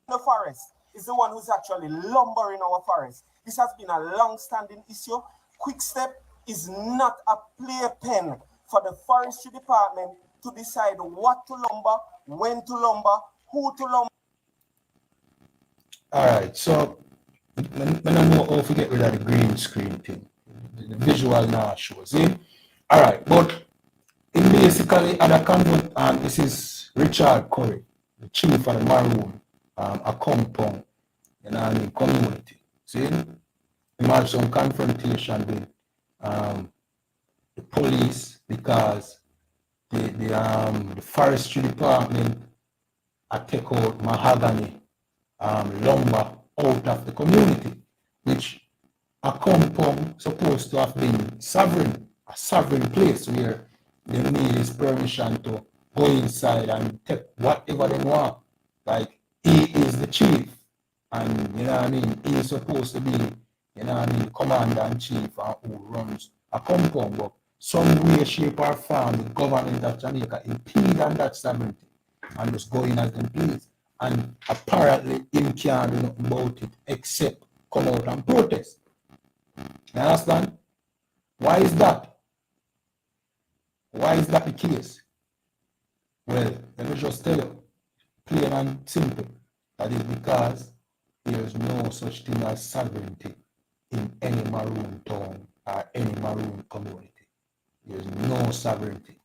The forest is the one who's actually lumbering our forest. This has been a long-standing issue. Quick Step is not a playpen for the forestry department to decide what to lumber, when to lumber, who to lumber. All right, so when I know how to get rid of the green screen thing, the visual now shows it. All right, but in basically other convert, this is Richard Curry, the chief of the Maroon, a compound, you know, I mean, community. See, we have some confrontation with the police because the forestry department take out mahogany lumber out of the community, which a compound supposed to have been sovereign, a sovereign place where they need his permission to go inside and take whatever they want. Like, he is the chief, and you know what I mean, he is supposed to be, you know what I mean, commander in chief and who runs a compound. But some way, shape, or form, the government of Jamaica impede on that sovereignty and just go in as them please. And apparently, he can't do nothing about it except come out and protest. You understand? Why is that? Why is that the case? Well, let me just tell you, plain and simple, that is because there is no such thing as sovereignty in any Maroon town or any Maroon community. There is no sovereignty.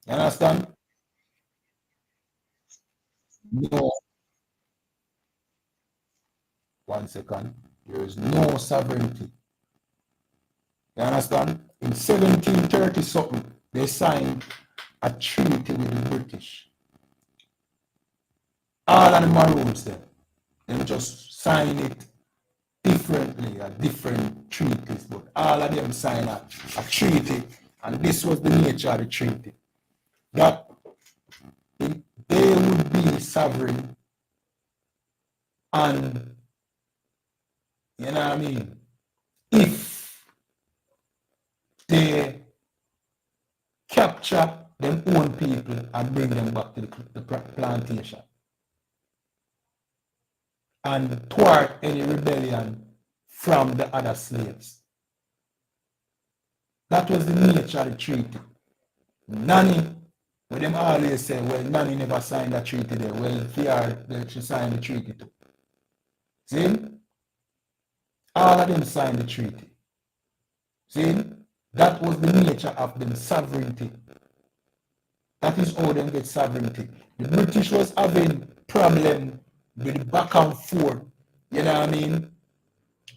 You understand? No. One second. There is no sovereignty. You understand? In 1730 something, they signed a treaty with the British. All of the Maroons then, they just sign it differently, different treaties, but all of them sign a treaty, and this was the nature of the treaty. That they would be sovereign and, you know what I mean, if they capture them own people and bring them back to the plantation and thwart any rebellion from the other slaves. That was the nature of the treaty. Nanny, when them always say, well, Nanny never signed the treaty there. Well, here, she signed the treaty too. See? All of them signed the treaty. See? That was the nature of them sovereignty. That is how them get sovereignty. The British was having problem with the back and forth, you know what I mean?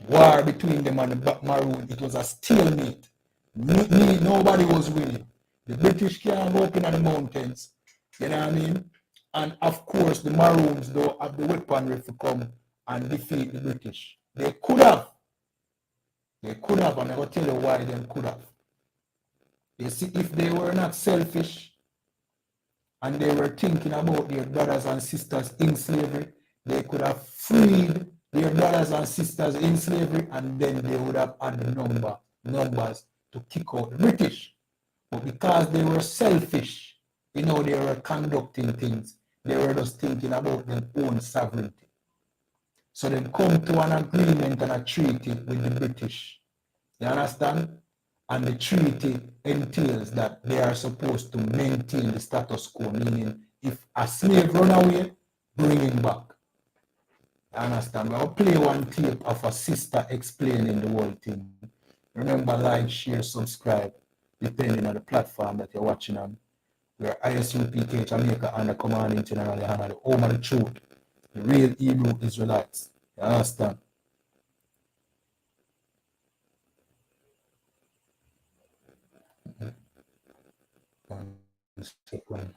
War between them and the Maroon. It was a stalemate. Nobody was winning. The British can't go up in the mountains, you know what I mean? And of course, the Maroons don't have the weaponry to come and defeat the British. They could have. They could have, and I will tell you why they could have. You see, if they were not selfish and they were thinking about their brothers and sisters in slavery, they could have freed their brothers and sisters in slavery, and then they would have had the numbers to kick out the British. But because they were selfish, you know, they were conducting things, they were just thinking about their own sovereignty. So they come to an agreement and a treaty with the British. You understand? And the treaty entails that they are supposed to maintain the status quo, meaning if a slave run away, bring him back. You understand? I'll play one tape of a sister explaining the whole thing. Remember, like, share, subscribe, depending on the platform that you're watching on. We're I.S.U.P.K, Jamaica, and the Commanding General YAHANNA, the home of the truth, the real Hebrew Israelites. You understand? One second.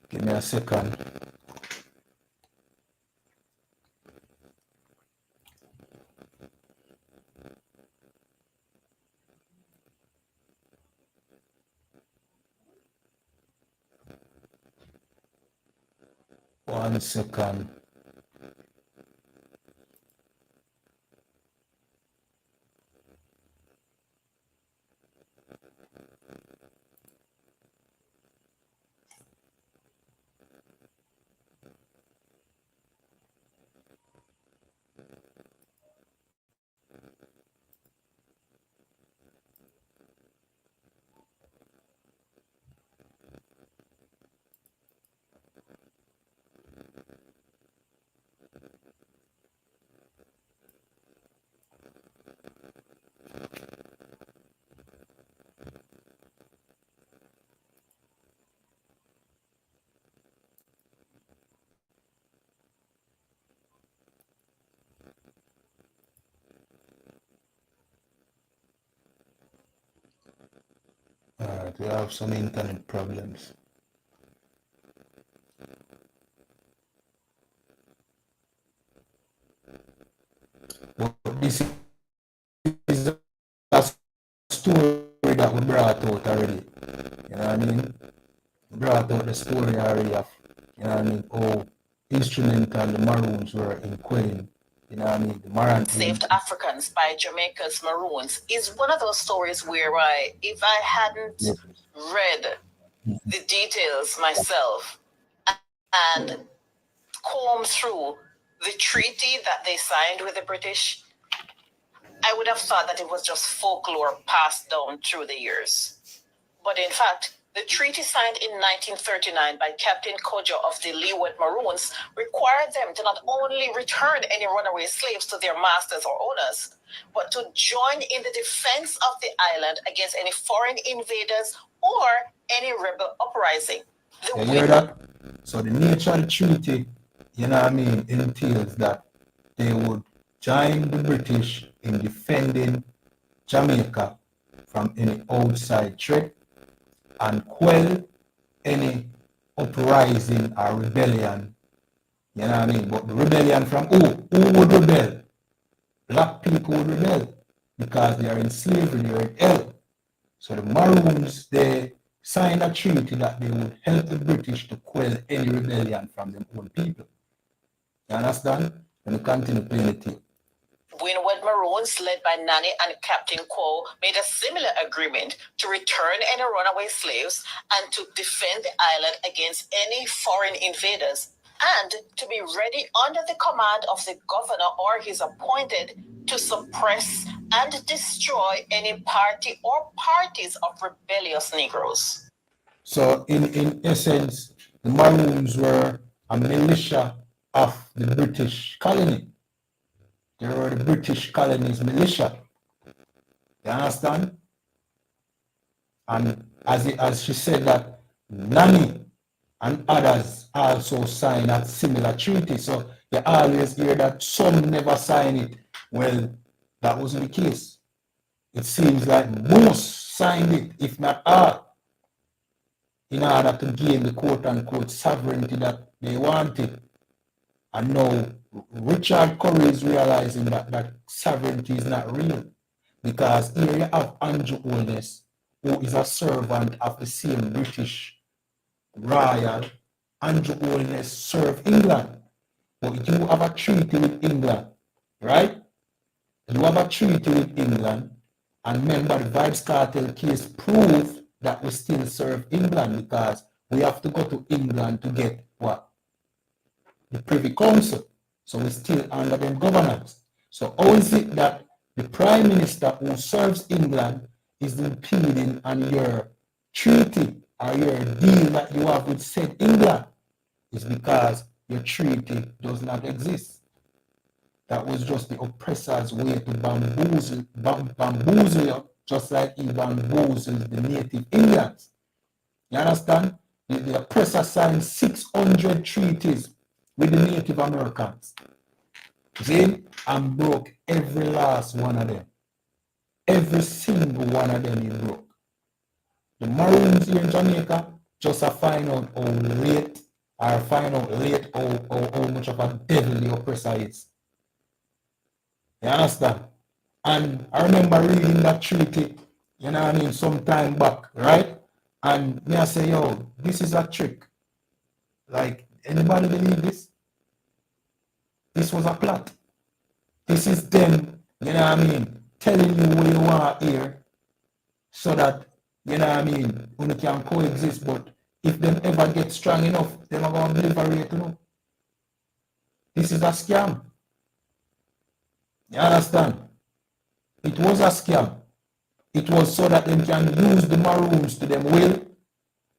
Give me a second. One second. Alright, we have some internet problems. But this is a story that we brought out already. You know what I mean? We brought out the story already of, you know what I mean, how instrumental the Maroons were in quelling, you know what I mean, the Maroons. Saved Africans by Jamaica's Maroons is one of those stories where if I hadn't read the details myself and combed through the treaty that they signed with the British, I would have thought that it was just folklore passed down through the years. But in fact, the treaty signed in 1939 by Captain Kojo of the Leeward Maroons required them to not only return any runaway slaves to their masters or owners, but to join in the defense of the island against any foreign invaders or any rebel uprising. You hear that? So the nature of the treaty, you know what I mean, entails that they would join the British in defending Jamaica from any outside threat and quell any uprising or rebellion. You know what I mean? But the rebellion from who? Who would rebel? Black people would rebel because they are in slavery, they are in hell. So the Maroons, they signed a treaty that they would help the British to quell any rebellion from their own people. You understand? And we continue playing the tape. Windward Maroons, led by Nanny and Captain Quo, made a similar agreement to return any runaway slaves and to defend the island against any foreign invaders, and to be ready under the command of the governor or his appointed to suppress and destroy any party or parties of rebellious Negroes. So in essence, the Maroons were a militia of the British colony. They were the British colony's militia. You understand? And as she said that Nanny and others also signed that similar treaty. So you always hear that some never sign it. Well, that wasn't the case. It seems like most signed it, if not all, in order to gain the quote-unquote sovereignty that they wanted. And now Richard Curry is realizing that sovereignty is not real. Because here you have Andrew Holness, who is a servant of the same British royal. Andrew Holness served England. But you have a treaty with England, right? You have a treaty with England, and remember the Vibes Cartel case proved that we still serve England because we have to go to England to get what? The Privy Council. So we're still under their governance. So how is it that the Prime Minister who serves England is impeding on your treaty or your deal that you have with said England? It's because your treaty does not exist. That was just the oppressor's way to bamboozle you, just like he bamboozled the native Indians. You understand? The oppressor signed 600 treaties with the Native Americans. See? And broke every last one of them. Every single one of them he broke. The Maroons here in Jamaica just find out how late how much of a devil the oppressor is. You understand? And I remember reading that treaty, you know what I mean, some time back, right? And me I say, yo, this is a trick. Like, anybody believe this? This was a plot. This is them, you know what I mean, telling you what you want to hear so that, you know what I mean, we can coexist, but if them ever get strong enough, they're not going to liberate, you know. This is a scam. You understand? It was a scam. It was so that they can use the Maroons to them will,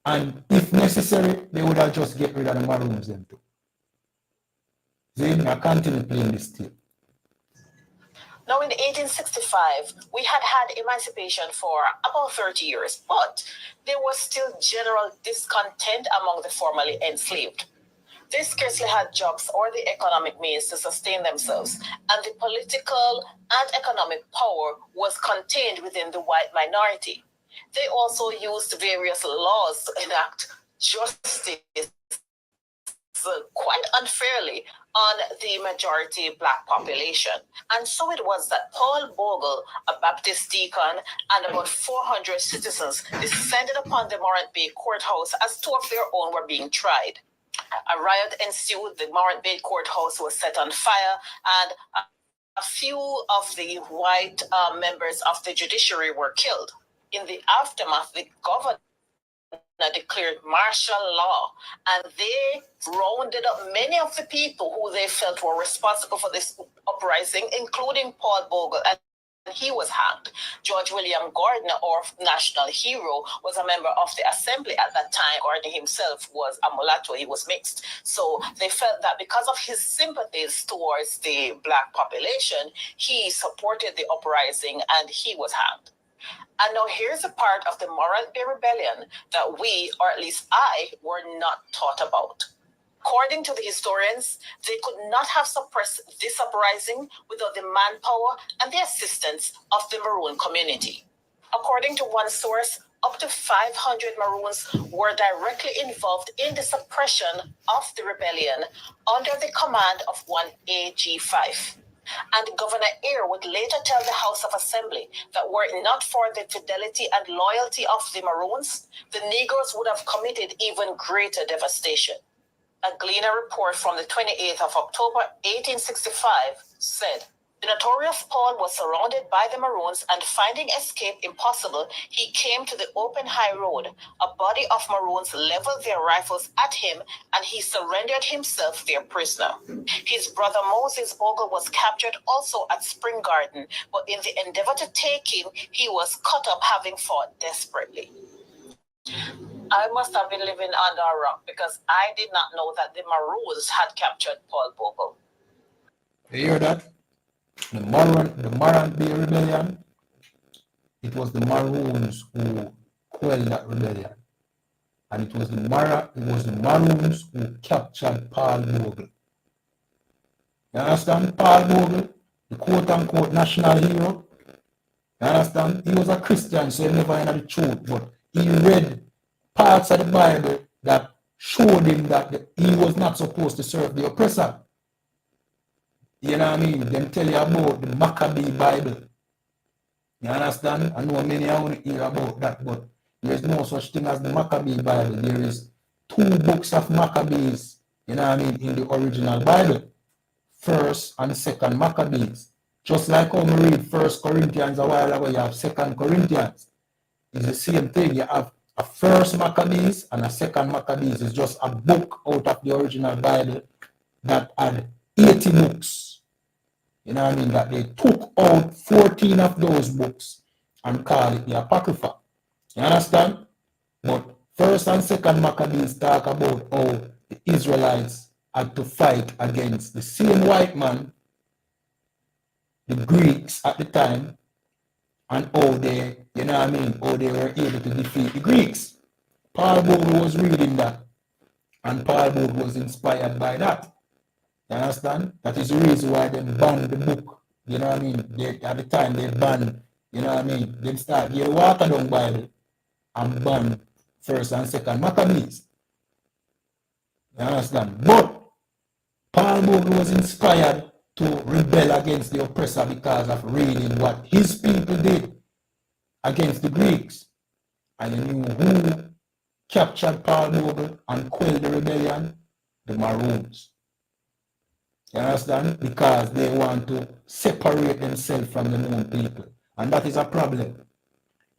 and if necessary, they would have just get rid of the Maroons them too. Then I continue playing this tape. Now, in 1865, we had had emancipation for about 30 years, but there was still general discontent among the formerly enslaved. They scarcely had jobs or the economic means to sustain themselves, and the political and economic power was contained within the white minority. They also used various laws to enact justice quite unfairly on the majority black population. And so it was that Paul Bogle, a Baptist deacon, and about 400 citizens descended upon the Morant Bay courthouse as two of their own were being tried. A riot ensued, the Morant Bay courthouse was set on fire, and a few of the white members of the judiciary were killed. In the aftermath, the governor declared martial law, and they rounded up many of the people who they felt were responsible for this uprising, including Paul Bogle, and he was hanged. George William Gordon, or national hero, was a member of the assembly at that time. Gordon himself was a mulatto, he was mixed. So they felt that because of his sympathies towards the black population, he supported the uprising and he was hanged. And now here's a part of the Morant Bay Rebellion that we, or at least I, were not taught about. According to the historians, they could not have suppressed this uprising without the manpower and the assistance of the Maroon community. According to one source, up to 500 Maroons were directly involved in the suppression of the rebellion under the command of one A.G. Fife. And Governor Eyre would later tell the House of Assembly that were it not for the fidelity and loyalty of the Maroons, the Negroes would have committed even greater devastation. A Gleaner report from the 28th of October 1865 said, the notorious Paul was surrounded by the Maroons, and finding escape impossible, he came to the open high road. A body of Maroons leveled their rifles at him, and he surrendered himself their prisoner. His brother Moses Bogle was captured also at Spring Garden, but in the endeavor to take him, he was cut up, having fought desperately. I must have been living under a rock, because I did not know that the Maroons had captured Paul Bogle. You hear that? The Moran Bay Rebellion, it was the Maroons who quelled that rebellion. And it was the Maroons who captured Paul Bogle. You understand? Paul Bogle, the quote-unquote national hero. You understand? He was a Christian, so he never knew the truth, but he read parts of the Bible that showed him that he was not supposed to serve the oppressor. You know what I mean? Them tell you about the Maccabee Bible. You understand? I know many I want to hear about that, but there is no such thing as the Maccabee Bible. There is 2 books of Maccabees, you know what I mean, in the original Bible. 1st and 2nd Maccabees. Just like how we read 1st Corinthians a while ago, you have 2nd Corinthians. It's the same thing. You have a 1st Maccabees and a 2nd Maccabees. It's just a book out of the original Bible that had 80 books. You know what I mean? That they took out 14 of those books and called it the Apocrypha. You understand? But 1st and 2nd Maccabees talk about how the Israelites had to fight against the same white man, the Greeks at the time, and how they, you know what I mean, how they were able to defeat the Greeks. Paul Bogle was reading that, and Paul Bogle was inspired by that. You understand? That is the reason why they banned the book. You know what I mean? At the time they banned, you know what I mean? They start the water down Bible and ban 1st and 2nd Maccabees. You understand? But Paul Bogle was inspired to rebel against the oppressor because of reading what his people did against the Greeks. And he knew who captured Paul Bogle and quelled the rebellion? The Maroons. You understand? Because they want to separate themselves from the known people. And that is a problem.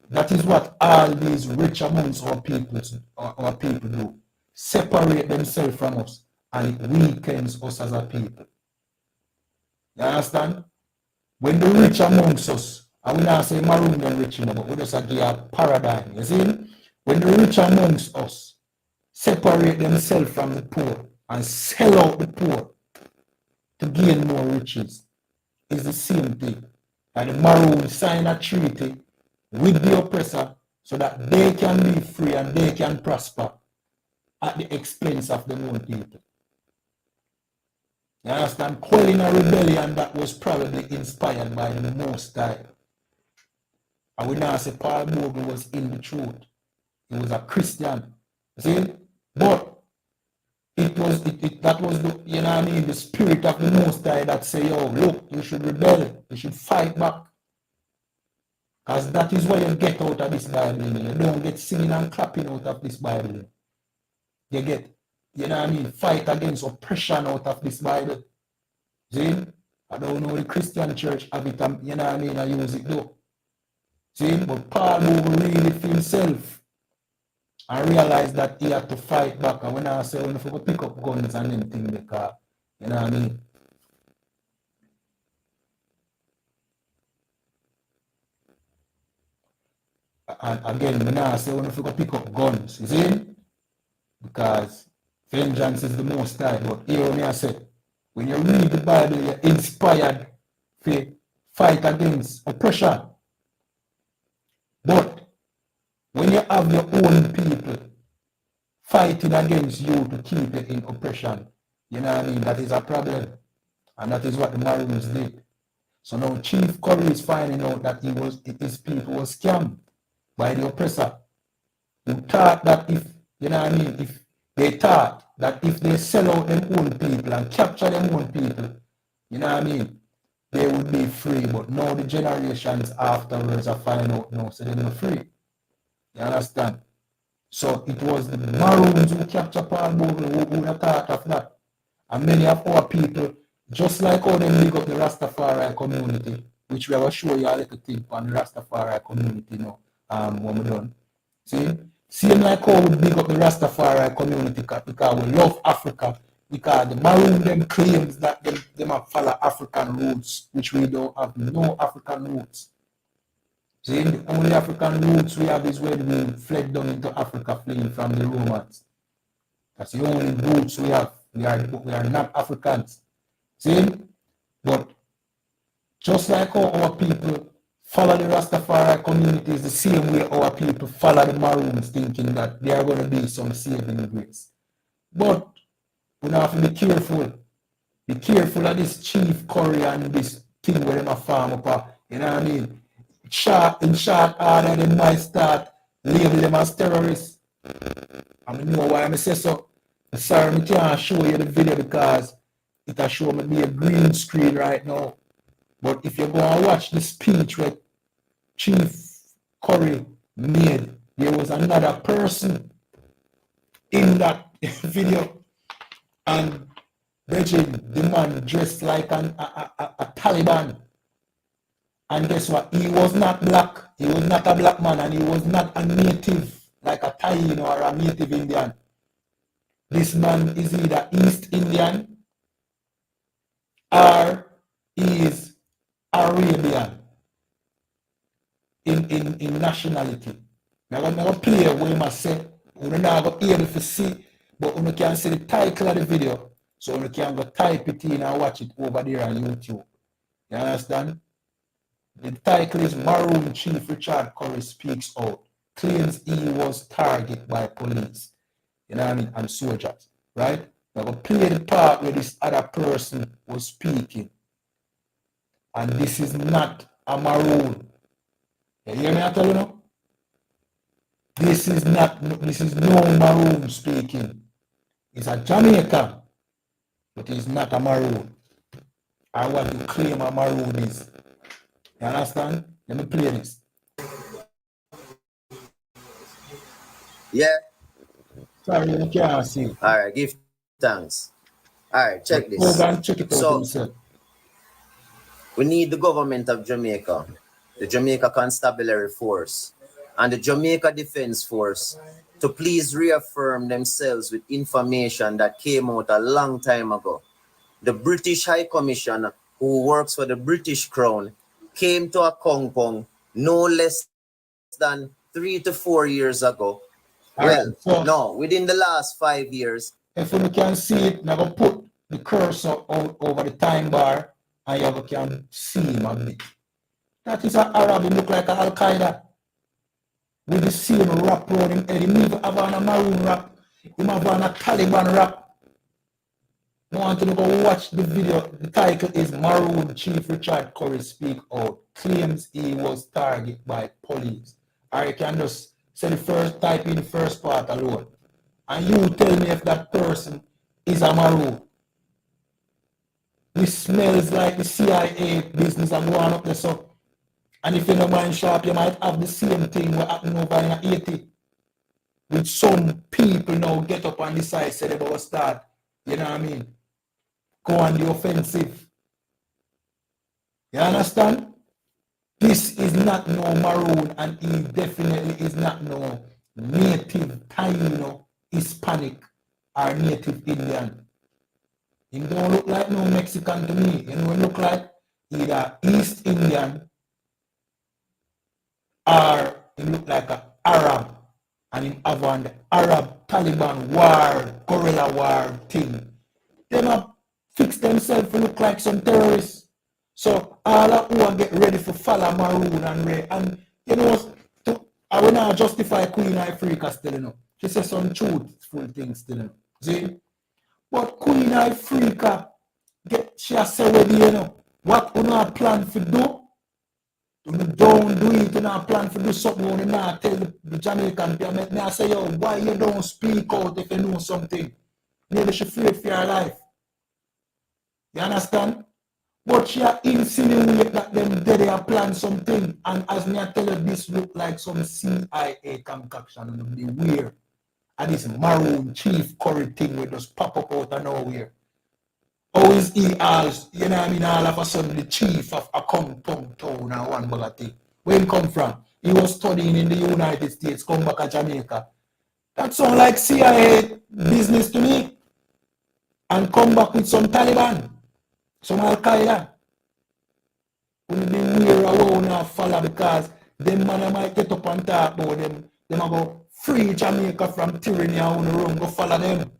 That is what all these rich amongst our people do. Separate themselves from us. And it weakens us as a people. You understand? When the rich amongst us, and we not say Maroon and rich, but we just give a paradigm. You see? When the rich amongst us separate themselves from the poor and sell out the poor to gain more riches, is the same thing. And the Maroons sign a treaty with the oppressor so that they can be free and they can prosper at the expense of the known people. You understand? Quelling a rebellion that was probably inspired by the Most High. And we now say Paul Bogle was in the truth. He was a Christian. See? But that was the, you know what I mean, the spirit of the Most High that say, yo, look, you should rebel, you should fight back. Because that is what you get out of this Bible. You don't get singing and clapping out of this Bible. You get, you know what I mean, fight against oppression out of this Bible. See? I don't know the Christian church have it, you know what I mean, I use it though. See? But Paul will read it for himself. I realized that he had to fight back. And when I say, when you pick up guns and anything, because, you know what I mean? And again, when I say, when you pick up guns, you see? Because vengeance is the Most High. But here, when I say, when you read the Bible, you're inspired to fight against oppression. But when you have your own people fighting against you to keep you in oppression, you know what I mean? That is a problem. And that is what the Maroons did. So now Chief Curry is finding out that his people were scammed by the oppressor, who thought that if, you know what I mean, if they thought that if they sell out their own people and capture their own people, you know what I mean, they would be free. But now the generations afterwards are finding out now, so they're not free. You understand? So it was the Maroons who captured Paul Bogle who thought of that. And many of our people, just like how they big up the Rastafari community, which we will show you a little thing on the Rastafari community now, when we're done. See? Same like how we big up the Rastafari community because we love Africa, because the Maroon them claims that them have follow African roots, which we don't have no African roots. See, the only African roots we have is when we fled down into Africa fleeing from the Romans. That's the only roots we have. We are not Africans. See? But just like how our people follow the Rastafari community is the same way our people follow the Maroons, thinking that there are going to be some saving grace. But we have to be careful. Be careful of this Chief Curry and this thing where they farm up. You know what I mean? In short order, they might start label them as terrorists. I know why I say so. I'm sorry, I can't show you the video because it will show me a green screen right now. But if you go and watch the speech where Chief Curry made, there was another person in that video, and the man dressed like a Taliban. And guess what? He was not black. He was not a black man, and he was not a native like a Taino or a native Indian. This man is either East Indian or is Arabian in nationality. Now I'm going to play where I say, we're not going to be able to see, but we can see the title of the video, so we can go type it in and watch it over there on YouTube. You understand? The title is Maroon Chief Richard Curry Speaks Out. Claims he was targeted by police. You know what I mean? And soldiers. Right? Now go play the part where this other person was speaking. And this is not a Maroon. You hear me I tell you now? This is no Maroon speaking. It's a Jamaican, but it's not a Maroon. I want to claim a Maroon is. You understand? Let me play this. Yeah. Sorry, you can't see. All right, give thanks. All right, check this. Go and check it out yourself. We need the government of Jamaica, the Jamaica Constabulary Force, and the Jamaica Defense Force to please reaffirm themselves with information that came out a long time ago. The British High Commission, who works for the British Crown, came to a compound no less than 3 to 4 years ago. Well, so no, within the last 5 years. If you can see it, I'm going to put the cursor over the time bar and you can see him a bit. That is an Arab, he look like an Al-Qaeda. With the same rap around him head. He even have on a Maroon rap. He have on a Taliban rap. I want you to go watch the video. The title is Maroon Chief Richard Curry Speak Out. Claims he was targeted by police. Or you can just say type in the first part alone. And you tell me if that person is a Maroon. This smells like the CIA business I'm going up there. So, and if you don't mind sharp, you might have the same thing what happened over in Haiti. With some people now get up on the side, say they will start, you know what I mean? Go on the offensive. You understand? This is not no Maroon, and he definitely is not no native Taino, Hispanic, or native Indian. He don't look like no Mexican to me. He don't look like either East Indian or he look like an Arab. And he have on the Arab Taliban war, guerrilla war thing. They not fix themselves to look like some terrorists. So all of who get ready for follow Maroon and Ray. And you know, I will not justify Queen I.F.K still, you know. She says some truthful things still, you know. See? But Queen I.F.K, she has said, well, you know, what you not plan to do, you don't do it, you not plan to do something, you not tell the Jamaican people, I say, yo, why you don't speak out if you know something? Maybe she afraid for your life. You understand? But she insinuate that them they are plan something. And as me I tell you, this look like some CIA concoction. And be weird. And this maroon chief curry thing will just pop up out of nowhere. How is he as, you know what I mean, all of a sudden the chief of a compound town and one bugger thing? Where he come from? He was studying in the United States, come back to Jamaica. That sound like CIA business to me. And come back with some Taliban, some Al-Qaeda. Will be weird around and follow because them man might get up and talk about them. Them about free Jamaica from tyranny and on the room, go follow them.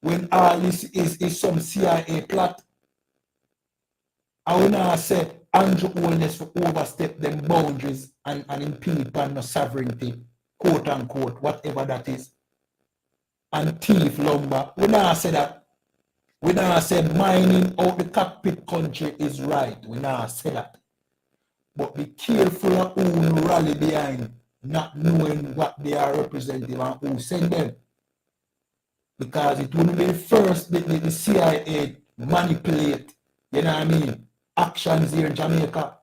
When all this is some CIA plot. I will not say Andrew Holness for overstep them boundaries and impede upon no sovereignty, quote unquote, whatever that is. And thief lumber. We not say that. We not say mining out the cockpit country is right. We not say that. But be careful of who rally behind, not knowing what they are representing and who send them. Because it wouldn't be the first the CIA manipulate, you know what I mean, actions here in Jamaica.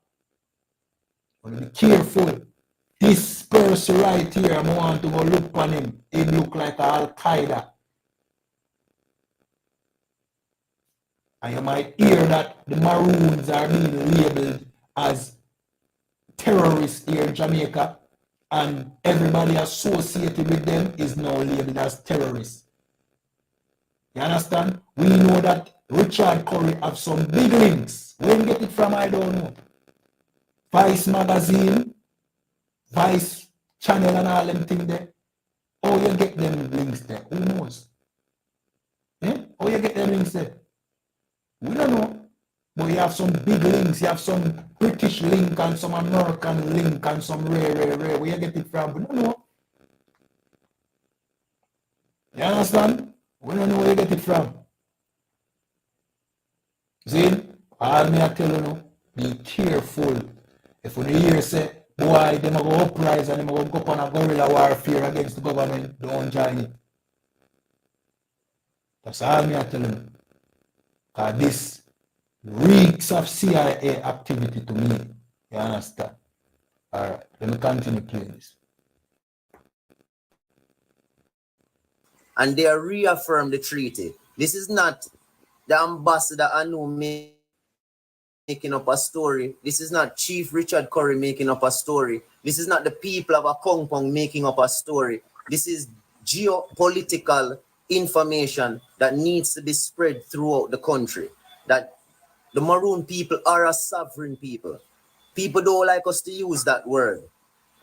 But be careful. This person right here, I want to go look on him. He look like Al-Qaeda. And you might hear that the Maroons are being labeled as terrorists here in Jamaica, and everybody associated with them is now labeled as terrorists. You understand? We know that Richard Curry have some big links. Where you get it from, I don't know. Vice magazine, Vice channel and all them things there. How you get them links there? Who knows? Eh? How you get them links there? We don't know. But you have some big links. You have some British link and some American link and some rare. Where you get it from? We don't know. You understand? We don't know where you get it from. See? All me I tell you now, be careful. If you hear say, boy, them are going to uprise and them are going to go on a guerrilla warfare against the government, don't join it. That's all me I tell you. Because this reeks of CIA activity to me. You understand? Alright, let me continue playing this. And they reaffirm the treaty. This is not the ambassador Anu making up a story. This is not Chief Richard Curry making up a story. This is not the people of Akongpong making up a story. This is geopolitical information that needs to be spread throughout the country. That the Maroon people are a sovereign people. People don't like us to use that word,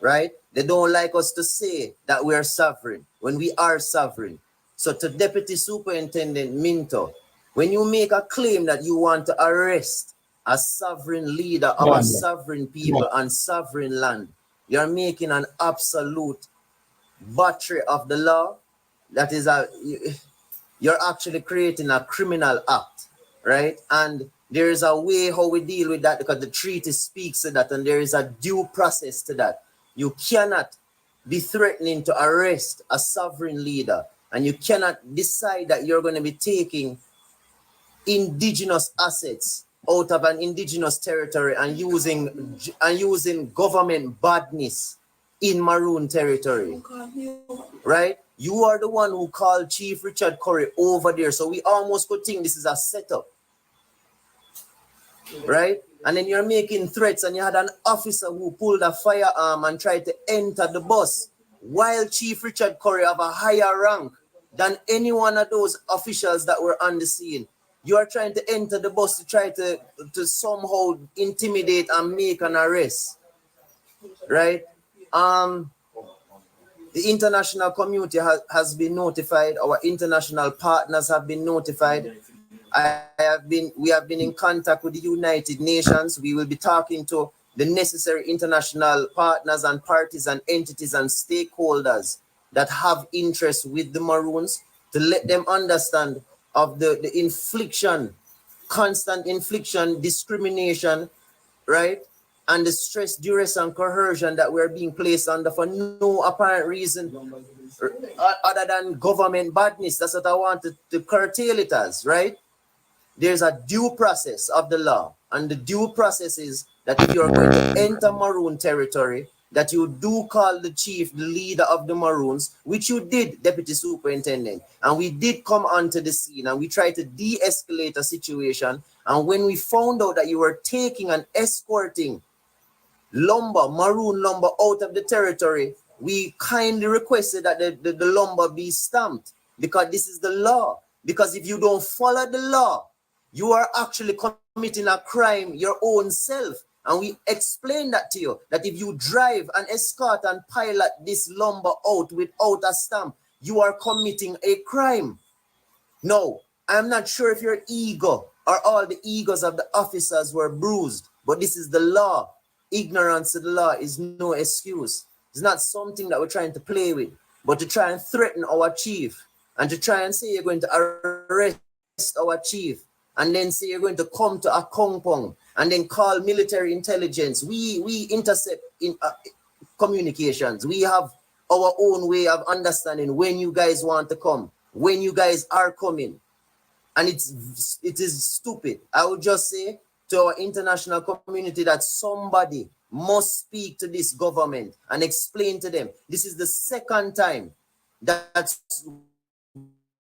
right? They don't like us to say that we are sovereign when we are sovereign. So to Deputy Superintendent Minto, when you make a claim that you want to arrest a sovereign leader of a sovereign people and sovereign land, you're making an absolute battery of the law. That is you're actually creating a criminal act, right? And there is a way how we deal with that because the treaty speaks to that, and there is a due process to that. You cannot be threatening to arrest a sovereign leader, and you cannot decide that you're going to be taking indigenous assets out of an indigenous territory and using government badness in Maroon territory, right? You are the one who called Chief Richard Curry over there, so we almost could think this is a setup, right? And then you're making threats, and you had an officer who pulled a firearm and tried to enter the bus, while Chief Richard Curry have a higher rank than any one of those officials that were on the scene. You are trying to enter the bus to try to somehow intimidate and make an arrest, right? The international community has been notified. Our international partners have been notified. We have been in contact with the United Nations. We will be talking to the necessary international partners and parties and entities and stakeholders that have interest with the Maroons to let them understand of the infliction, constant infliction, discrimination, right? And the stress, duress, and coercion that we're being placed under for no apparent reason other than government badness. That's what I wanted to curtail it as, right? there's a due process of the law. And the due process is that if you're going to enter Maroon territory, that you do call the chief, the leader of the Maroons, which you did, Deputy Superintendent. And we did come onto the scene and we tried to de-escalate a situation. And when we found out that you were taking and escorting lumber, Maroon lumber out of the territory, we kindly requested that the lumber be stamped, because this is the law. Because if you don't follow the law, you are actually committing a crime your own self. And we explained that to you, that if you drive and escort and pilot this lumber out without a stamp, you are committing a crime. No, I'm not sure if your ego or all the egos of the officers were bruised, but this is the law. Ignorance of the law is no excuse. It's not something that we're trying to play with, but to try and threaten our chief and to try and say you're going to arrest our chief and then say you're going to come to a compound and then call military intelligence. We intercept in communications. We have our own way of understanding when you guys want to come, when you guys are coming. And it is stupid. I would just say to our international community that somebody must speak to this government and explain to them. This is the second time that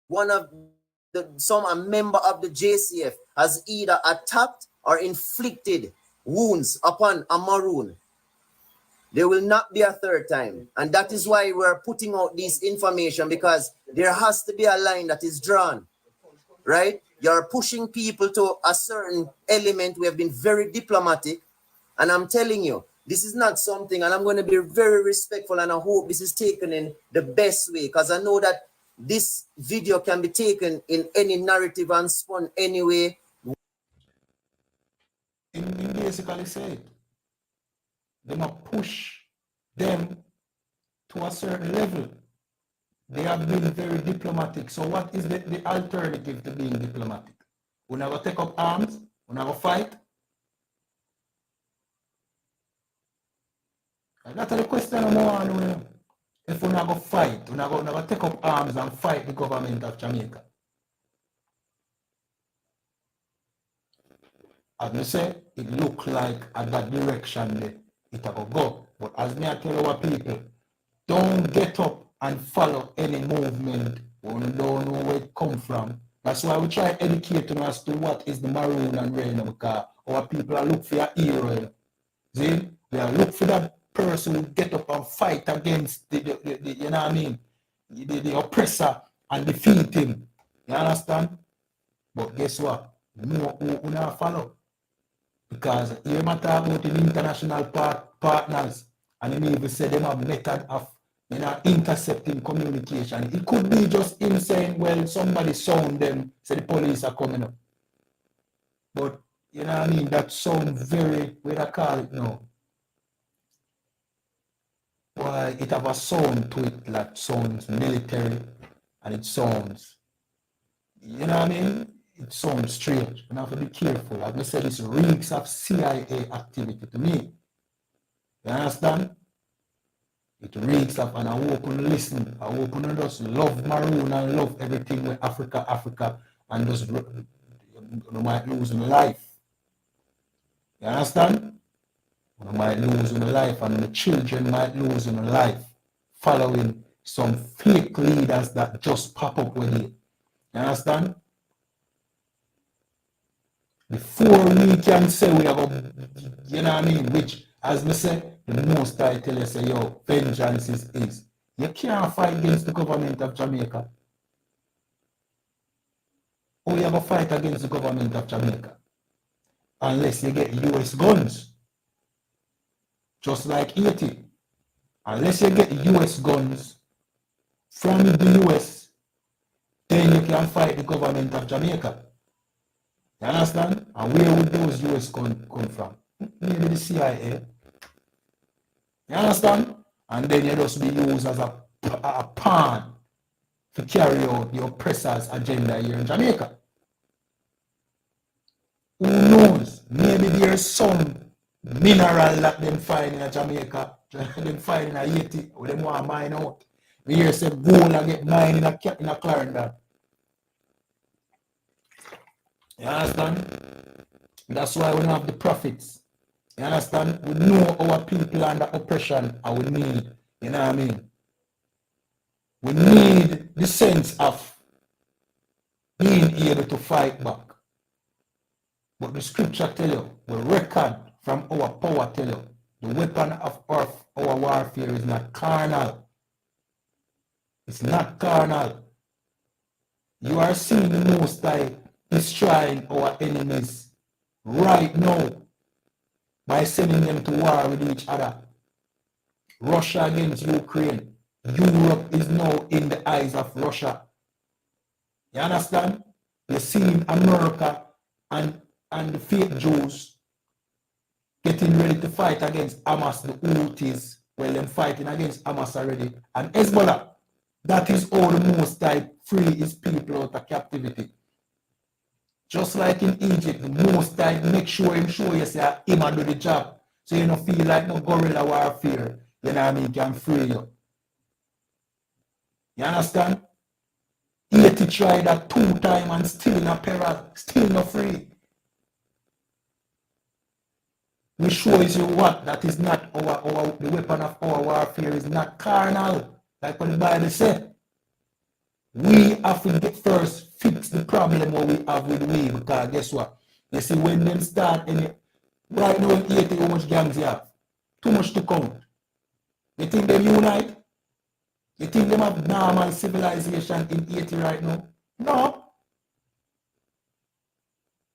a member of the JCF has either attacked or inflicted wounds upon a Maroon. There will not be a third time. And that is why we're putting out this information, because there has to be a line that is drawn, right? You're pushing people to a certain element. We have been very diplomatic. And I'm telling you, this is not something, and I'm going to be very respectful, and I hope this is taken in the best way, because I know that this video can be taken in any narrative and spun anyway. He basically said, they must push them to a certain level. They have been very diplomatic. So what is the alternative to being diplomatic? We're not going to take up arms? We're not going to fight? That's the question I want to know. If we're not going to fight, we're not going to take up arms and fight the government of Jamaica. As I say, it looks like at that direction it will go. But as me I tell our people, don't get up and follow any movement when you don't know where it come from. That's why we try to educate them as to what is the Maroon and Rain, because our people are looking for a hero. See? They are looking for that person who get up and fight against the you know what I mean, the oppressor and defeat him. You understand? But guess what? No, we not follow. Because you might talk about the international partners, and you even say them have method of intercepting communication. It could be just him saying, well, somebody sound them, say the police are coming up. But you know what I mean, that sounds very, what I call it now. Well, it have a sound to it that sounds military, and it sounds, you know what I mean? It sounds strange. You have to be careful. As I said, this reeks of CIA activity to me. You understand? It reeks of, and I hope you listen. I hope you just love Maroon and love everything with Africa, and just you might lose your life. You understand? You might lose your life, and the children might lose your life following some fake leaders that just pop up with you. You understand? Before we can say we have a, you know what I mean, which, as we say, the most I tell you, say, yo, vengeance is. You can't fight against the government of Jamaica. Or you have a fight against the government of Jamaica. Unless you get US guns. Just like Haiti. Unless you get US guns from the US, then you can fight the government of Jamaica. You understand? And where would those US come from? Maybe the CIA. You understand? And then you just be used as a pawn to carry out the oppressor's agenda here in Jamaica. Who knows? Maybe there's some mineral that them find in Jamaica, them find in Haiti, or them want to mine out. We hear say gold and get mined in a Clarendon. You understand? That's why we don't have the prophets. You understand? We know our people under oppression and we need, you know what I mean? We need the sense of being able to fight back. But the scripture tell you, the record from our power tell you, the weapon of our warfare is not carnal. It's not carnal. You are seeing the Most High destroying our enemies right now by sending them to war with each other. Russia against Ukraine. Europe is now in the eyes of Russia. You understand? You're seeing America and the fake Jews getting ready to fight against Hamas, the Houthis. Well, them fighting against Hamas already. And Hezbollah, that is all the Most High free his people out of captivity. Just like in Egypt, the Most High make sure him show you say him do the job. So you don't feel like no guerrilla warfare. You know what I mean? Can free you. You understand? Haiti tried that 2 times and still in a peril, still not free. We show you what that is not the weapon of our warfare is not carnal, like what the Bible said. We have to get first fix the problem what we have with we, because guess what? You see when them start in it, right now in Haiti, how much gangs you have? Too much to count. You think they unite? You think they have normal civilization in Haiti right now? No.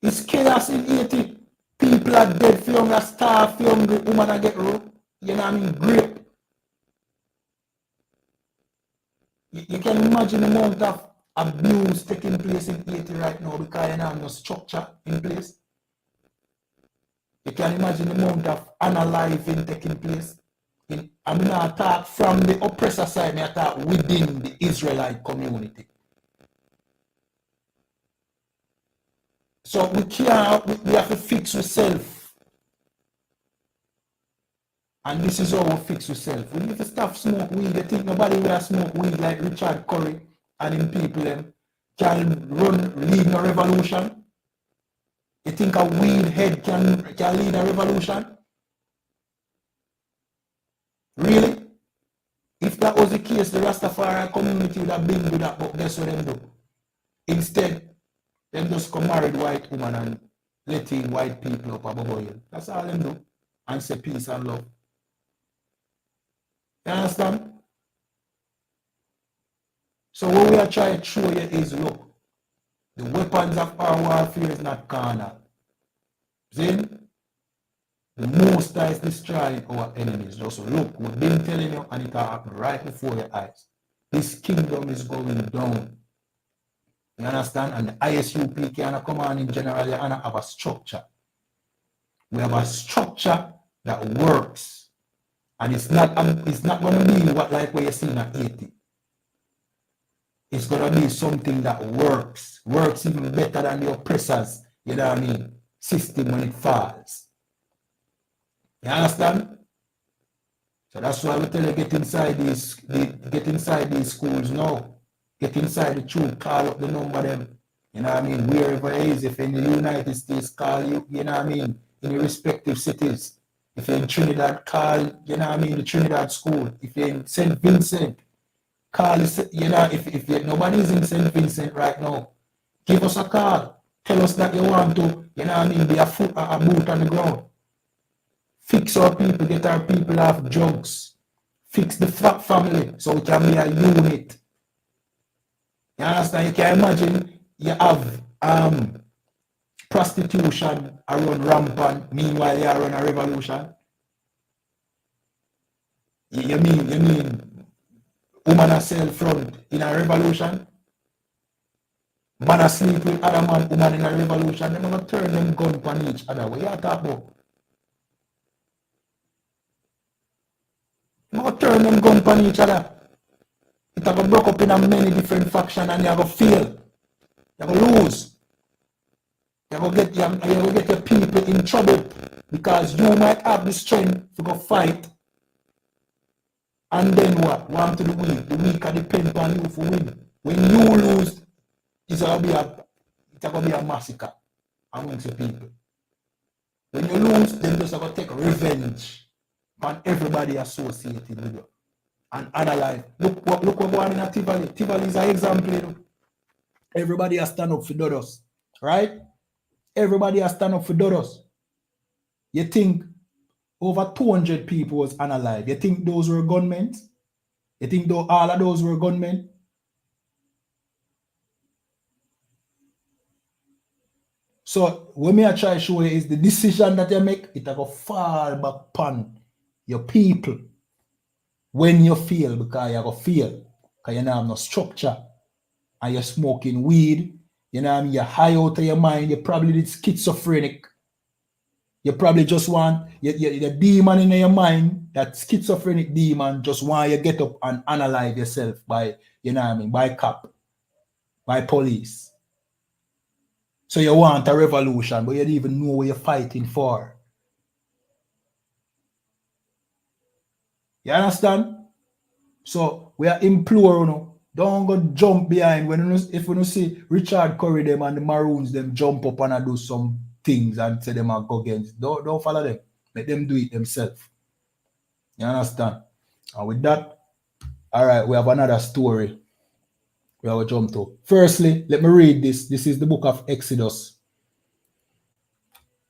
It's chaos in Haiti. People are dead for hunger, starve for hunger, women are get rope. You know what I mean? Grape. You can imagine the amount of abuse taking place in Haiti right now because you don't have no structure in place. You can imagine the amount of unaliving taking place. I'm not talk from the oppressor side, I talk within the Israelite community. So we have to fix ourselves. And this is how we fix ourselves. We need to stop smoke weed. You think nobody will smoke weed like Richard Curry and him people can lead a revolution? You think a weed head can lead a revolution? Really? If that was the case, the Rastafari community would have been do that, but guess what them do? Instead, them just come married white woman and letting white people up above oil. That's all them do. And say peace and love. You understand? So what we are trying to show you is, look, the weapons of our warfare is not carnal. See? The Most High is destroying our enemies. Just look, we've been telling you, and it will happen right before your eyes. This kingdom is going down. You understand? And the I.S.U.P.K and a command in general, you have a structure. We have a structure that works. And it's not going to be what you see in Haiti. It's going to be something that works even better than the oppressors, you know what I mean, system when it falls. You understand? So that's why we tell you get inside these schools now. Get inside the truth, call up the number them. You know what I mean? Wherever it is, if in the United States, call you know what I mean, in the respective cities. If you're in Trinidad, call, you know what I mean, the Trinidad school. If you're in St. Vincent, call, you know, if nobody's in St. Vincent right now, give us a call. Tell us that you want to, you know what I mean, be a boot on the ground. Fix our people, get our people off drugs. Fix the family so we can be a unit. You understand? You can imagine you have prostitution around rampant, meanwhile you are on a revolution. You mean woman a sell front in a revolution? Man a sleep with other man, woman in a revolution. They're going to turn them gun on each other. What you talking about? They're going to turn them gun on each other. It's going to break up in a many different factions and you're going to fail. You're going to lose. You're going to get your people in trouble because you might have the strength to go fight. And then what? Want to the weak. The weak are depend on you for win. When you lose, it's going to be a massacre. amongst the people. When you lose, then just have to take revenge on everybody associated with you. And analyze. Look what going on in Tivoli. Tivoli is an example. You know? Everybody has stand up for Dodos. Right? Everybody has stand up for Dodos. You think over 200 people was unalive. You think those were gunmen? You think all of those were gunmen? So what me I try to show you is the decision that you make, it will fall back upon your people when you feel, because you go feel, because you don't have no structure, and you're smoking weed, you know what I mean, you're high out of your mind, you're probably schizophrenic. You probably just want the demon in your mind, that schizophrenic demon, just want you get up and analyze yourself by, you know what I mean, by cop, by police. So you want a revolution, but you don't even know what you're fighting for. You understand? So we are implore, you know, don't go jump behind when if you see Richard Curry them and the Maroons them jump up and do some things and say them and go against. Don't follow them. Let them do it themselves. You understand? And with that, all right, we have another story we have to jump to. Firstly, let me read this. This is the book of Exodus.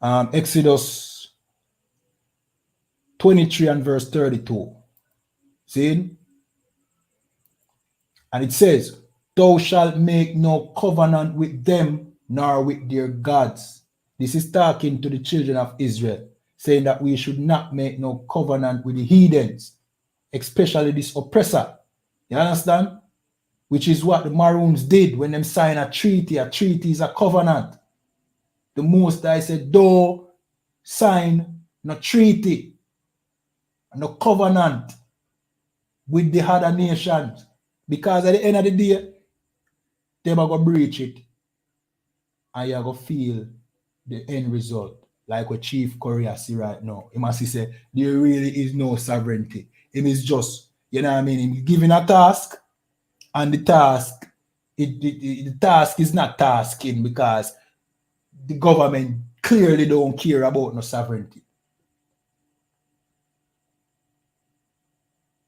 Exodus 23 and verse 32. See? And it says, thou shalt make no covenant with them, nor with their gods. This is talking to the children of Israel, saying that we should not make no covenant with the heathens, especially this oppressor. You understand? Which is what the Maroons did when them sign a treaty. A treaty is a covenant. The Most High said, don't sign no treaty, no covenant with the other nations. Because at the end of the day, they're going to breach it. And you're going to feel the end result. Like what Chief Korea see right now. He must say, there really is no sovereignty. It is just, you know what I mean? He's giving a task, and the task, the task is not tasking because the government clearly don't care about no sovereignty.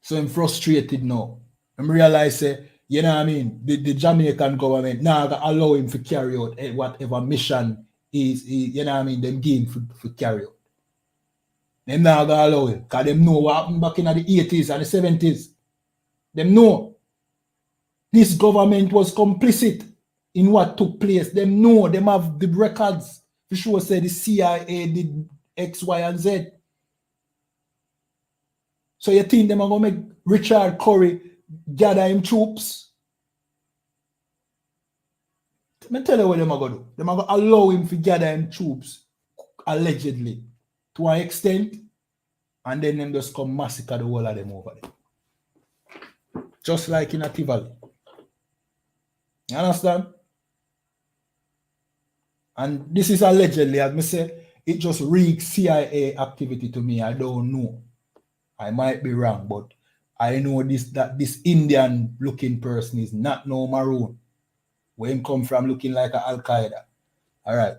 So I'm frustrated now. I'm realize, you know what I mean, the Jamaican government now allow him to carry out whatever mission is, you know what I mean, them give him for carry out. Them now gonna allow him, because them know what happened back in the 80s and the 70s. Them know this government was complicit in what took place. Them know, them have the records. For sure say the CIA did X, Y, and Z. So you think them are going to make Richard Curry gather him troops? Let me tell you what them are going to do. Them are going to allow him to gather him troops, allegedly, to an extent, and then them just come massacre the whole of them over there. Just like in Tivoli. You understand? And this is allegedly, as I say, it just reeks CIA activity to me. I don't know. I might be wrong, but I know that this Indian looking person is not no Maroon. Where him come from looking like a Al Qaeda. All right.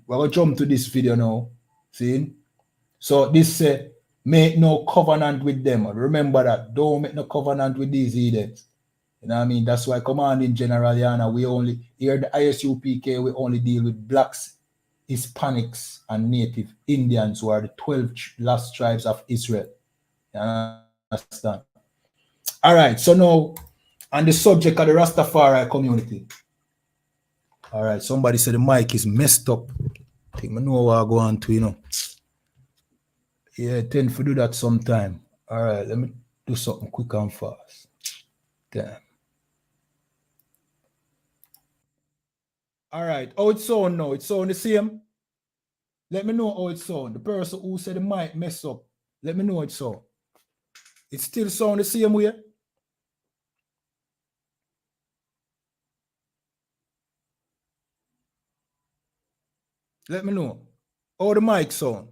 We're gonna jump to this video now. See? So this said, make no covenant with them. Remember that. Don't make no covenant with these heathens. You know what I mean? That's why commanding General YAHANNA, we only here the I.S.U.P.K, we only deal with blacks, Hispanics, and native Indians, who are the 12 lost tribes of Israel. You understand? All right, so now on the subject of the Rastafari community. All right, somebody said the mic is messed up. I think I know what I go on to, you know. Yeah, I tend to do that sometime. All right, let me do something quick and fast. Damn. All right, how it sound now? It sound the same? Let me know how it sound. The person who said the mic mess up, let me know how it sound. It still sound the same way? Let me know. How the mic sound?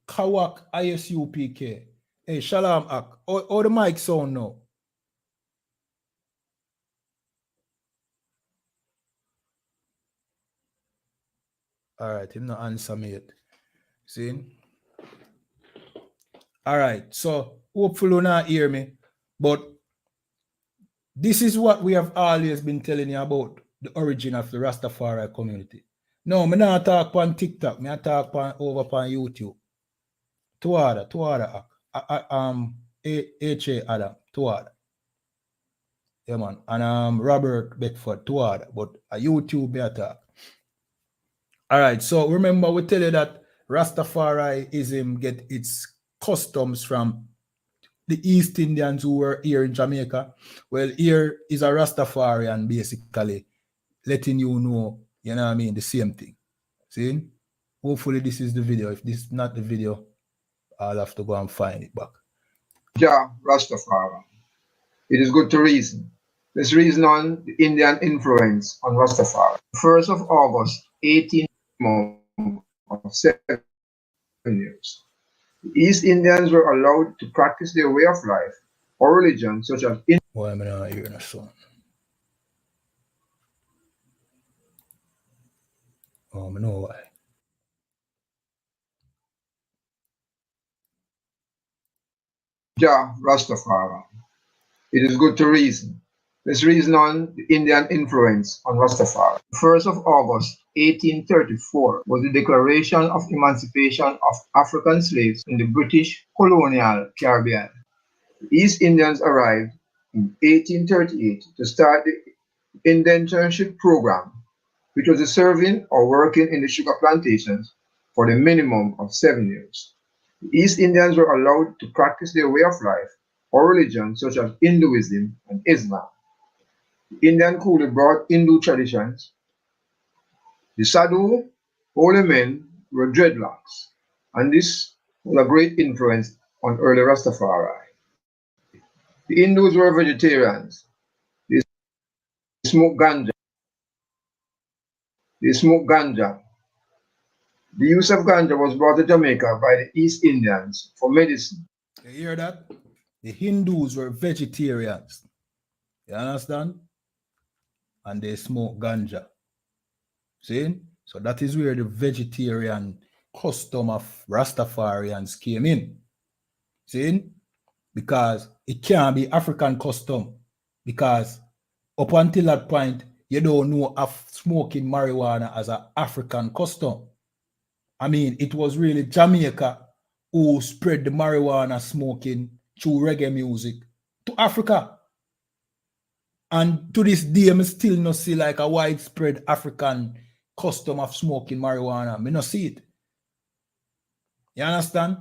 Kawak I.S.U.P.K. Hey, Shalom Ak. How the mic sound now? All right, him not answer me yet. See? All right, so hopefully you not hear me, but this is what we have always been telling you about the origin of the Rastafari community. No, me not talk on TikTok, me talk over on YouTube. Tuada, H.A. Adam, Tuada. Yeah, man. And Robert Beckford, Tuada, but a YouTube me talk. All right, so remember we tell you that Rastafariism get its customs from the East Indians who were here in Jamaica. Well, here is a Rastafarian basically letting you know, you know what I mean, the same thing. See? Hopefully this is the video. If this is not the video, I'll have to go and find it back. Jah Rastafari. It is good to reason. Let's reason on the Indian influence on Rastafari. 1st of August, 18 of 7 years. The East Indians were allowed to practice their way of life or religion such as Why am I not hearing a song? Oh, I know why. Jah Rastafari. It is good to reason. Let's reason on the Indian influence on Rastafari. 1st of August, 1834 was the declaration of emancipation of African slaves in the British colonial Caribbean. The East Indians arrived in 1838 to start the indentureship program, which was serving or working in the sugar plantations for the minimum of 7 years. The East Indians were allowed to practice their way of life or religion such as Hinduism and Islam. The Indian coolie brought Hindu traditions. The Sadhu, holy men, were dreadlocks, and this was a great influence on early Rastafari. The Hindus were vegetarians. They smoked ganja. The use of ganja was brought to Jamaica by the East Indians for medicine. You hear that? The Hindus were vegetarians. You understand? And they smoke ganja. See? So that is where the vegetarian custom of Rastafarians came in. See? Because it can't be African custom. Because up until that point, you don't know of smoking marijuana as an African custom. I mean, it was really Jamaica who spread the marijuana smoking through reggae music to Africa. And to this day, I still not see like a widespread African custom of smoking marijuana. I not see it. You understand?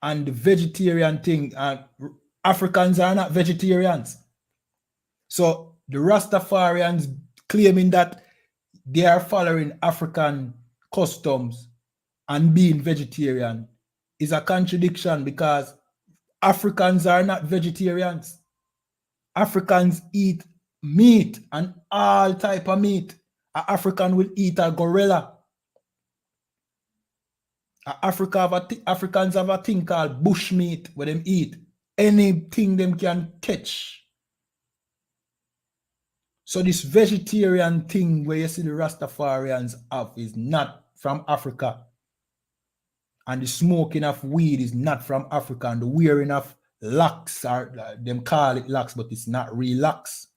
And the vegetarian thing, Africans are not vegetarians. So the Rastafarians claiming that they are following African customs and being vegetarian is a contradiction because Africans are not vegetarians. Africans eat meat and all type of meat. An African will eat a gorilla. Africans have a thing called bush meat where them eat anything them can catch. So this vegetarian thing where you see the Rastafarians have is not from Africa. And the smoking of weed is not from Africa. And the wearing of locks, or them call it locks, but it's not real locks.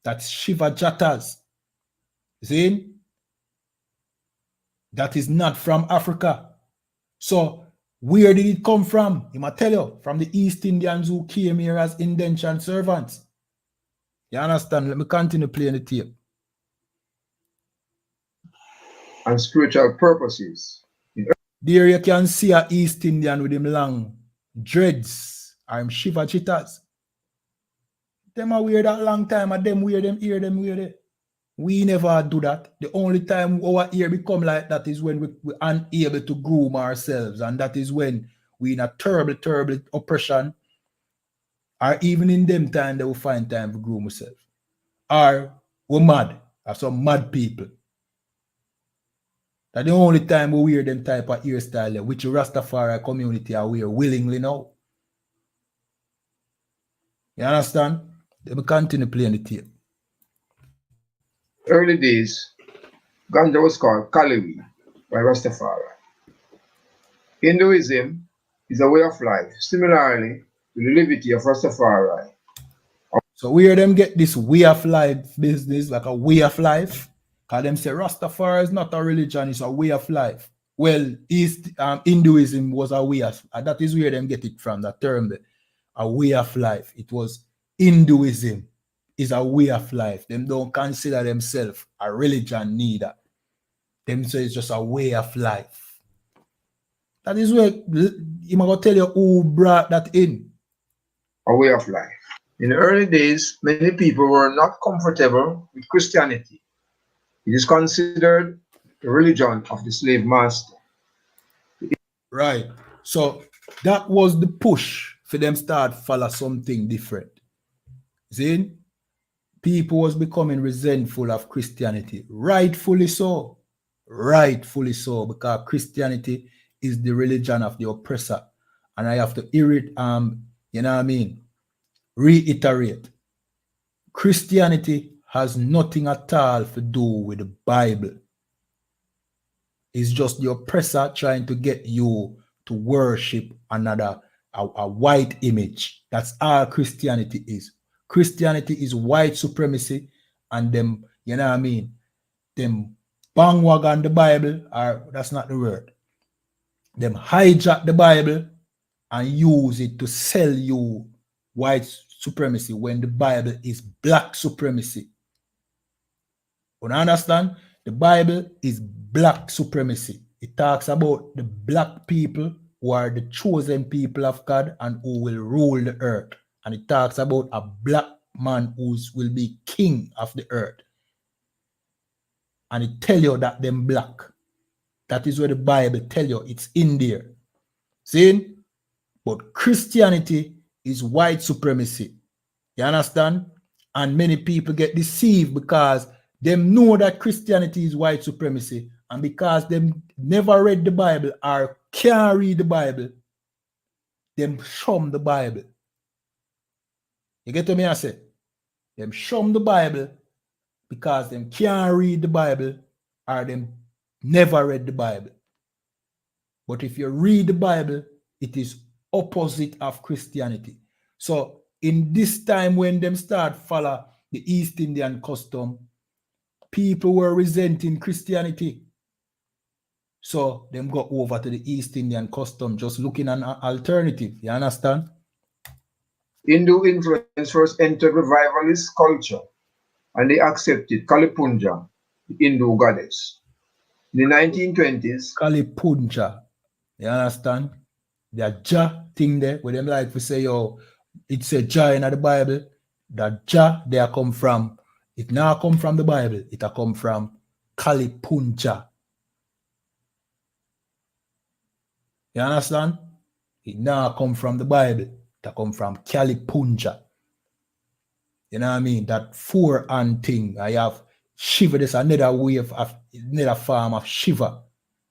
That's Shiva Jattas. See? That is not from Africa. So where did it come from? I must tell you, from the East Indians who came here as indentured servants. You understand? Let me continue playing the tape. And spiritual purposes. There you can see an East Indian with him long dreads or him Shiva Chittas. Them are wear that long time and them wear them ear, them wear it. We never do that. The only time our ear become like that is when we're unable to groom ourselves, and that is when we in a terrible, terrible oppression, or even in them time they will find time to groom ourselves. Or we're mad, or some mad people. That's the only time we wear them type of hairstyle there, which the Rastafari community are wear willingly now. You understand? They will continue playing the tape. Early days, ganja was called Kaliwi by Rastafari. Hinduism is a way of life, similarly to the levity of Rastafari. So where them get this way of life business, like a way of life? Because them say Rastafari is not a religion, it's a way of life. Well, Hinduism was a way of, that is where them get it from, that term, a way of life. It was Hinduism is a way of life. Them don't consider themselves a religion neither. Them say it's just a way of life. That is where I'm going to tell you who brought that in. A way of life. In the early days, many people were not comfortable with Christianity. It is considered the religion of the slave master. Right. So that was the push for them start follow something different. See? People was becoming resentful of Christianity. Rightfully so. Rightfully so. Because Christianity is the religion of the oppressor. And I have to you know what I mean? Reiterate. Christianity has nothing at all to do with the Bible. It's just the oppressor trying to get you to worship another, a white image. That's all Christianity is. Christianity is white supremacy, and them, you know what I mean, them bandwagon the Bible, or that's not the word. Them hijack the Bible and use it to sell you white supremacy when the Bible is black supremacy. You understand? The Bible is black supremacy. It talks about the black people who are the chosen people of God and who will rule the earth. And it talks about a black man who will be king of the earth. And it tell you that them black. That is what the Bible tell you. It's in there. See? But Christianity is white supremacy. You understand? And many people get deceived because them know that Christianity is white supremacy, and because them never read the Bible or can't read the Bible, them shun the Bible. You get what me I say? Them shun the Bible because them can't read the Bible or them never read the Bible. But if you read the Bible, it is opposite of Christianity. So in this time when them start follow the East Indian custom, people were resenting Christianity. So them go over to the East Indian custom, just looking at an alternative. You understand? Hindu influence first entered revivalist culture, and they accepted Kali Punja, the Hindu goddess. In the 1920s, Kali Punja. You understand? The Jah thing there, where them like to say, yo, it's a Jah in the Bible. That Jah there come from, it now come from the Bible. It come from Kali Punja. You understand? It now come from the Bible. It come from Kali Punja. You know what I mean? That four-hand thing. I have Shiva. There's another way of another form of Shiva.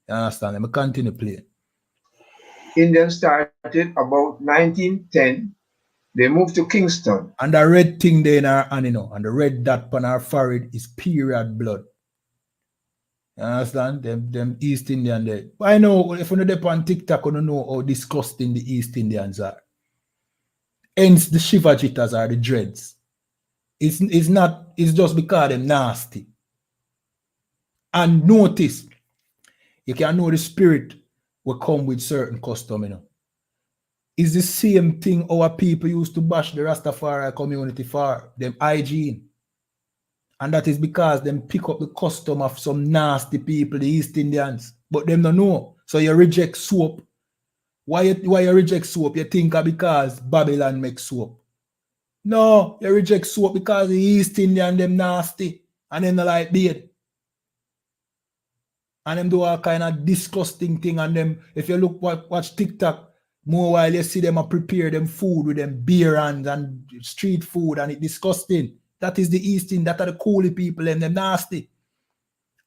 You understand? Let me continue playing. Indians started about 1910. They moved to Kingston. And the red thing there in our hand, you know, and the red dot on our forehead is period blood. You understand? Them East Indian there. But I know if you're not on TikTok, you don't know how disgusting the East Indians are. Hence the Shiva Jittas are the dreads. It's not, it's just because they're nasty. And notice, you can know the spirit will come with certain custom, you know. It's the same thing our people used to bash the Rastafari community for, them hygiene. And that is because them pick up the custom of some nasty people, the East Indians. But them don't know. So you reject soap. Why you reject soap? You think because Babylon makes soap. No, you reject soap because the East Indian them nasty. And them not like beard. And them do all kind of disgusting thing. And them, if you look watch TikTok, more while you see them prepare them food with them beer and street food, and it's disgusting. That is the East Indian, that are the coolie people and them nasty.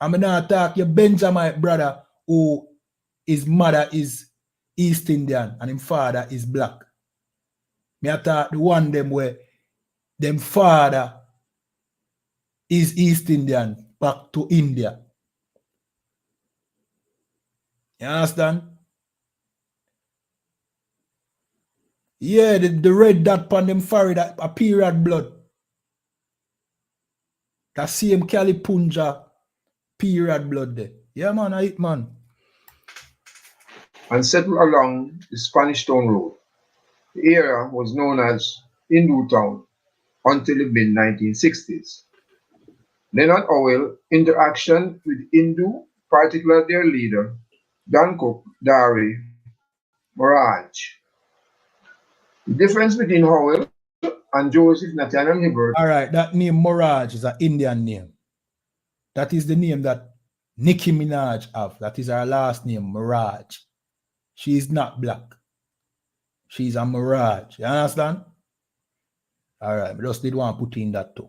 I'm not talk your Benjamin brother who his mother is East Indian and his father is black. Me talk the one them where them father is East Indian back to India. You understand? Yeah, the red dot on them forehead, that a period blood. That same Kali Punja period blood there. Yeah, man, I eat, man. And settled along the Spanish Town Road. The area was known as Hindu Town until the mid-1960s. Leonard Howell interaction with Hindu, particularly their leader, Danko Dari Moraj. The difference between Howell and Joseph Nathaniel Hibbert. All right, that name Moraj is an Indian name. That is the name that Nicki Minaj have. That is her last name, Miraj. She is not black. She's a Mirage. You understand? All right, we just did want to put in that too.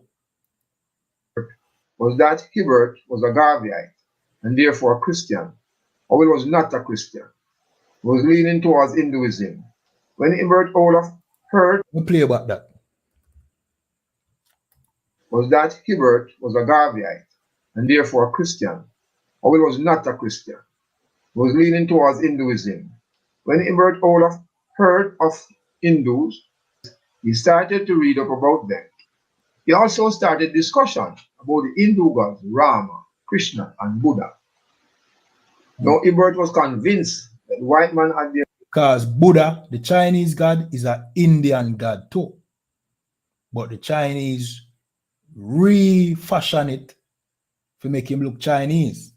Was that Hibbert was a Garveyite and therefore a Christian. Howell was not a Christian. He was leaning towards Hinduism. When Hibbert Olaf heard, we'll play about that. Was that Hibbert was a Garveyite and therefore a Christian. Howell was not a Christian. He was leaning towards Hinduism. When Hibbert Olaf heard of Hindus, he started to read up about them. He also started discussion about the Hindu gods Rama, Krishna, and Buddha. Now Hibbert was convinced that the white man had their... Because Buddha, the Chinese god, is an Indian god too. But the Chinese refashion it to make him look Chinese.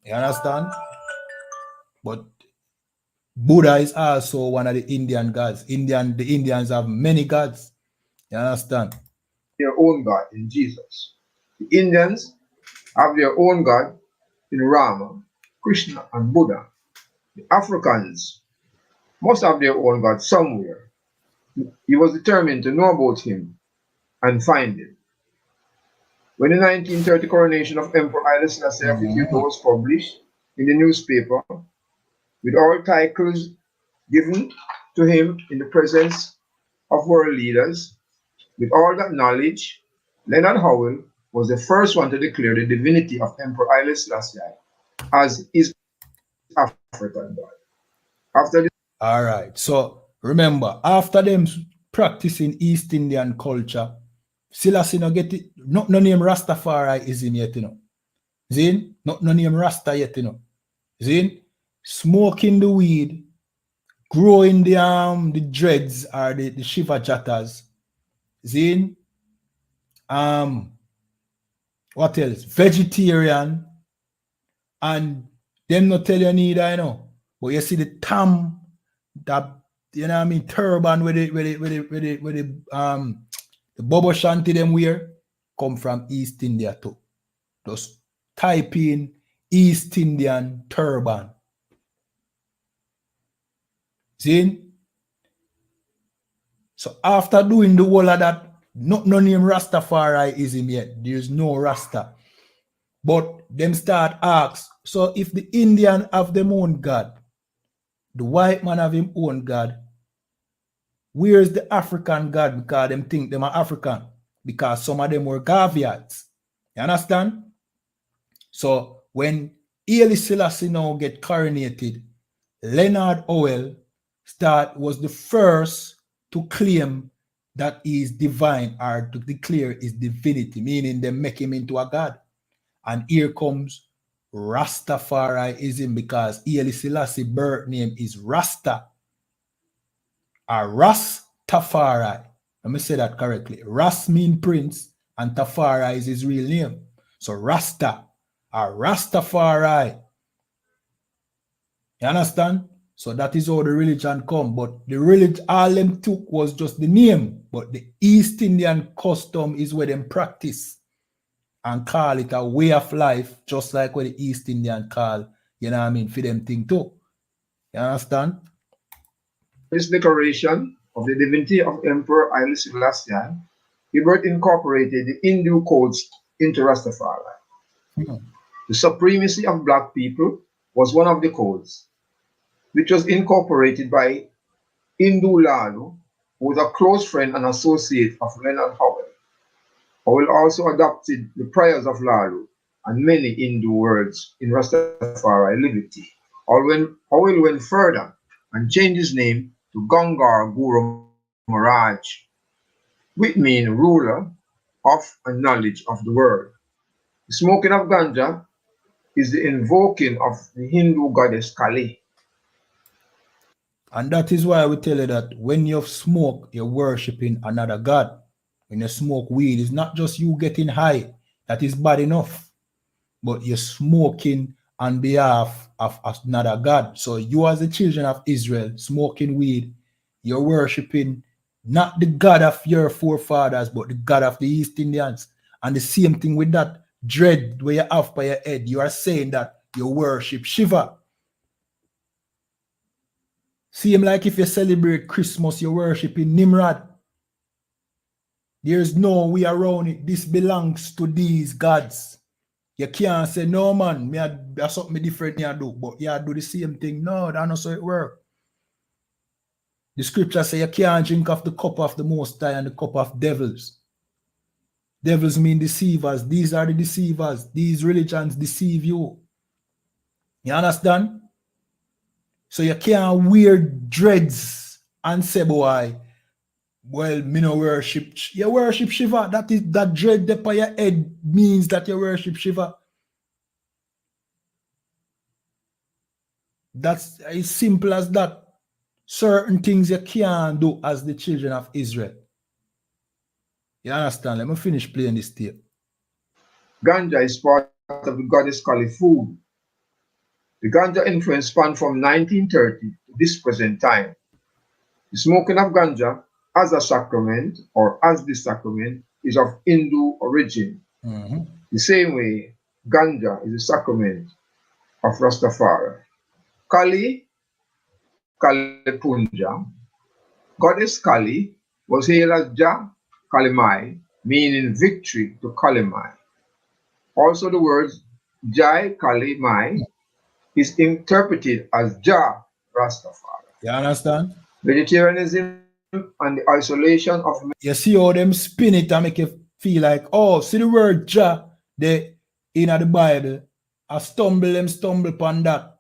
You understand? But Buddha is also one of the Indian gods. The Indians have many gods. You understand? Their own God in Jesus. The Indians have their own God in Rama, Krishna, and Buddha. The Africans must have their own God somewhere. He was determined to know about him and find him. When the 1930 coronation of Emperor I.S.U.P.K was published in the newspaper, with all titles given to him in the presence of world leaders, with all that knowledge, Leonard Howell was the first one to declare the divinity of Emperor I.S.U.P.K as his African God. After this, all right. So remember, after them practicing East Indian culture, Selassie no get it. No name Rastafariism yet, you know. Zin? No name Rasta yet, you know. Zin? Smoking the weed, growing the dreads or the Shiva Jattas. Zin? What else? Vegetarian. And them not tell you neither, you know. But you see the tam, that, you know what I mean, turban with the Bobo Shanti them wear come from East India too. Just type in East Indian turban. See? So after doing the whole of that, no name Rastafariism yet. There's no Rasta. But them start ask, so if the Indian have them own God, the white man have him own God, where's the African God? Because them think them are African. Because some of them were Gaviads. You understand? So when Haile Selassie now get coronated, Leonard Howell was the first to claim that he is divine or to declare his divinity, meaning they make him into a god. And here comes Rastafariism, because Haile Selassie birth name is Rasta or Rastafari. Let me say that correctly. Ras mean prince and Tafari is his real name. So Rasta or Rastafari. You understand? So that is how the religion come. But the religion all them took was just the name. But the East Indian custom is where them practice and call it a way of life, just like what the East Indian call, you know what I mean, for them thing too. You understand? this declaration of the divinity of Emperor Haile Selassie, Hibbert incorporated the Hindu codes into Rastafari. The supremacy of black people was one of the codes, which was incorporated by Indu Lalu, who was a close friend and associate of Leonard Howell. Howell also adopted the prayers of Lalu and many Hindu words in Rastafari liberty. Howell went further and changed his name to Gangar Guru Maharaj, which means ruler of and knowledge of the world. The smoking of ganja is the invoking of the Hindu goddess Kali. And that is why we tell you that when you smoke, you're worshipping another god. When you smoke weed, it's not just you getting high. That is bad enough. But you're smoking on behalf of another god. So you as the children of Israel smoking weed, you're worshipping not the God of your forefathers, but the God of the East Indians. And the same thing with that dread where you have by your head. You are saying that you worship Shiva. Same like if you celebrate Christmas, you're worshiping Nimrod. There's no way around it. This belongs to these gods. You can't say, no man, that's something different me I do, but you do the same thing. No, that's not how it works. The scripture say you can't drink of the cup of the Most High and the cup of devils. Devils mean deceivers. These are the deceivers. These religions deceive you. You understand? So you can't wear dreads and say, boy, well, me no worship. You worship Shiva. That dread upon your head means that you worship Shiva. That's as simple as that. Certain things you can't do as the children of Israel. You understand? Let me finish playing this tape. Ganja is part of the goddess Kali food. The ganja influence spanned from 1930 to this present time. The smoking of ganja as a sacrament or as the sacrament is of Hindu origin. The same way, ganja is a sacrament of Rastafari. Kali, Kali Punja, goddess Kali was hailed as Ja Kalimai, meaning victory to Kalimai. Also, the words Jai Kalimai is interpreted as Ja Rastafari. You understand? Vegetarianism and the isolation of... You see how them spin it and make you feel like, oh, see the word Ja, they in the Bible, I stumble upon that.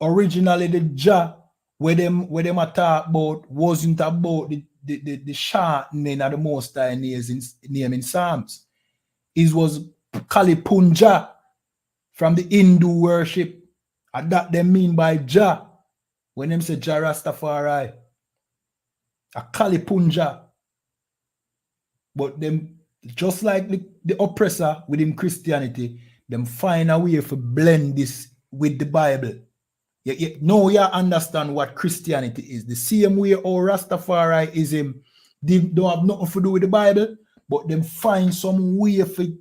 Originally, the Ja, where them talk about, wasn't about the shortening of the Most High name in Psalms. It was Kali Punja from the Hindu worship. And that they mean by Ja. When them say Ja Rastafari. A Kali Punja. But them, just like the oppressor within Christianity, them find a way to blend this with the Bible. Now you understand what Christianity is. The same way how Rastafariism don't have nothing to do with the Bible, but them find some way to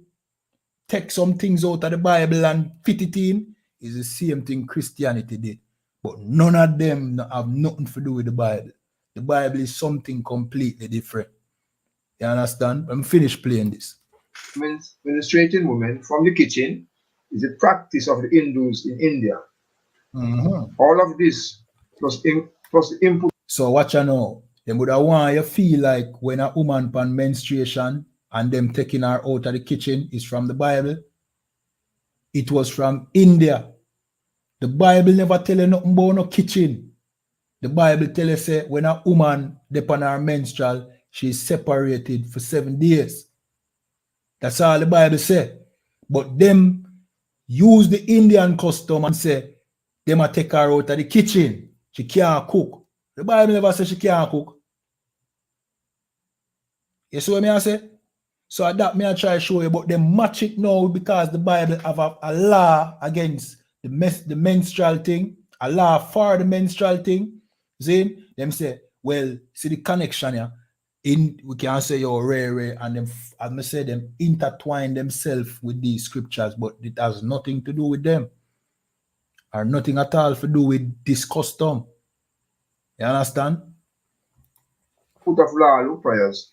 take some things out of the Bible and fit it in, is the same thing Christianity did. But none of them have nothing to do with the Bible. The Bible is something completely different. You understand? I'm finished playing this. Menstruating women from the kitchen is a practice of the Hindus in India. All of this plus input. So what you know? They would have want you feel like when a woman pan menstruation and them taking her out of the kitchen is from the Bible. It was from India. The Bible never tell you nothing about no kitchen. The Bible tell you say when a woman depend her menstrual, she's separated for 7 days. That's all the Bible say. But them use the Indian custom and say them a take her out of the kitchen. She can't cook. The Bible never says she can't cook. You see what I say? So that me I try to show you, but they match it now because the Bible have a law against the menstrual thing, a law for the menstrual thing. See? Them say, well, see the connection here. We can say you're rare, and them, as I say, them intertwine themselves with these scriptures, but it has nothing to do with them. Or nothing at all to do with this custom. You understand? Foot of Lalu prayers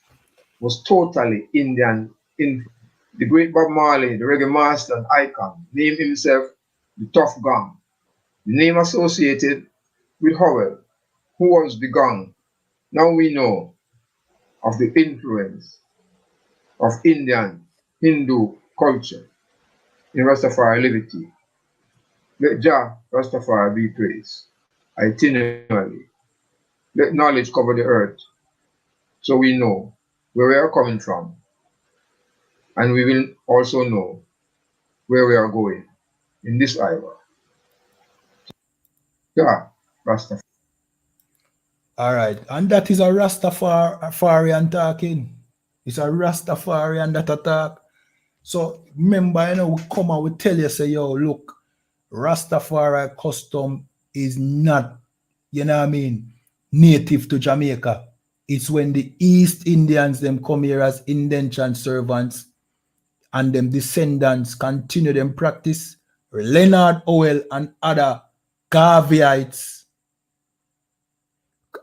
was totally Indian influence. The great Bob Marley, the reggae master and icon, named himself the Tough Gang. The name associated with Howell, who was the gang. Now we know of the influence of Indian, Hindu culture in Rastafari liberty. Let Jah Rastafari be praised. Itinerary. Let knowledge cover the earth so we know where we are coming from and we will also know where we are going in this hour. Jah Rastafari. All right, and that is a Rastafarian talking. It's a Rastafarian that attack. So remember, we come and we tell you, say, yo, look, Rastafari custom is not, native to Jamaica. It's when the East Indians, them come here as indentured servants and them descendants continue them practice. Leonard Howell and other Garveyites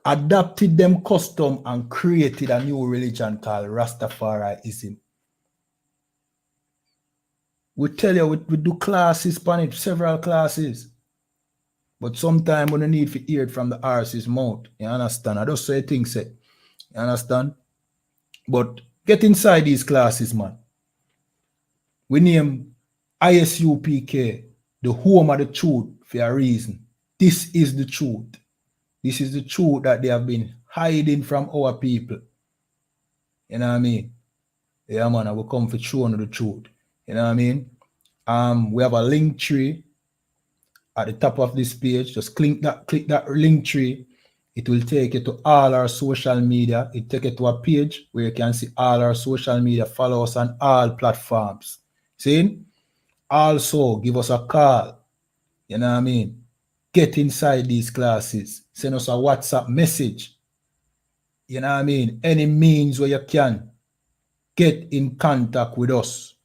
adapted them custom and created a new religion called Rastafarianism. We tell you, we do classes on it, several classes. But sometimes we don't need to hear it from the horse's mouth. You understand? I just say things say. You understand? But get inside these classes, man. We name I.S.U.P.K, the home of the truth for a reason. This is the truth. This is the truth that they have been hiding from our people. You know what I mean? Yeah, man, I will come for show the truth. You know what I mean? We have a link tree at the top of this page. Just click that link tree. It will take you to all our social media. It take you to a page where you can see all our social media. Follow us on all platforms. See? Also, give us a call. You know what I mean? Get inside these classes. Send us a WhatsApp message. You know what I mean? Any means where you can. Get in contact with us.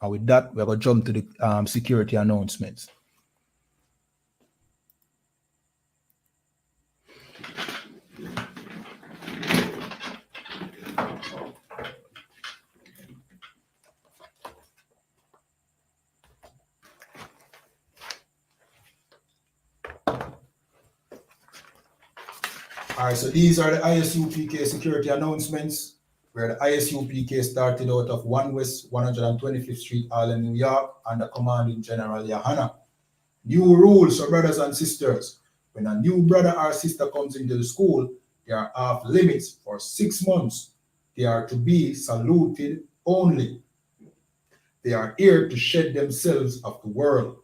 And with that, we're going to jump to the security announcements. All right, so these are the I.S.U.P.K security announcements, where the I.S.U.P.K started out of 1 West 125th Street, Harlem, New York, under commanding General YAHANNA. New rules for brothers and sisters. When a new brother or sister comes into the school, they are off limits for 6 months. They are to be saluted only. They are here to shed themselves of the world.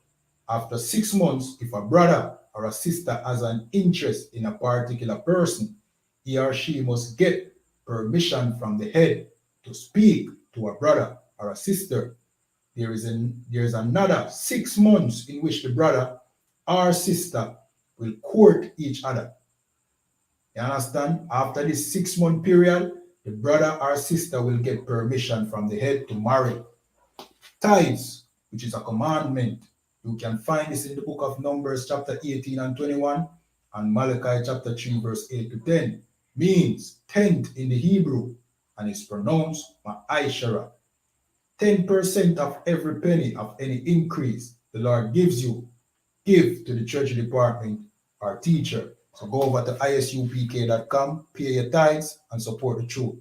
After 6 months, if a brother or a sister has an interest in a particular person, he or she must get permission from the head to speak to a brother or a sister. There is another 6 months in which the brother or sister will court each other. You understand? After this 6 month period, the brother or sister will get permission from the head to marry. Tithes, which is a commandment. You can find this in the book of Numbers chapter 18 and 21 and Malachi chapter 3 verse 8 to 10. Means tenth in the Hebrew and is pronounced ma'aishara. 10% of every penny of any increase the Lord gives you, give to the church department or teacher. So go over to isupk.com, pay your tithes and support the truth.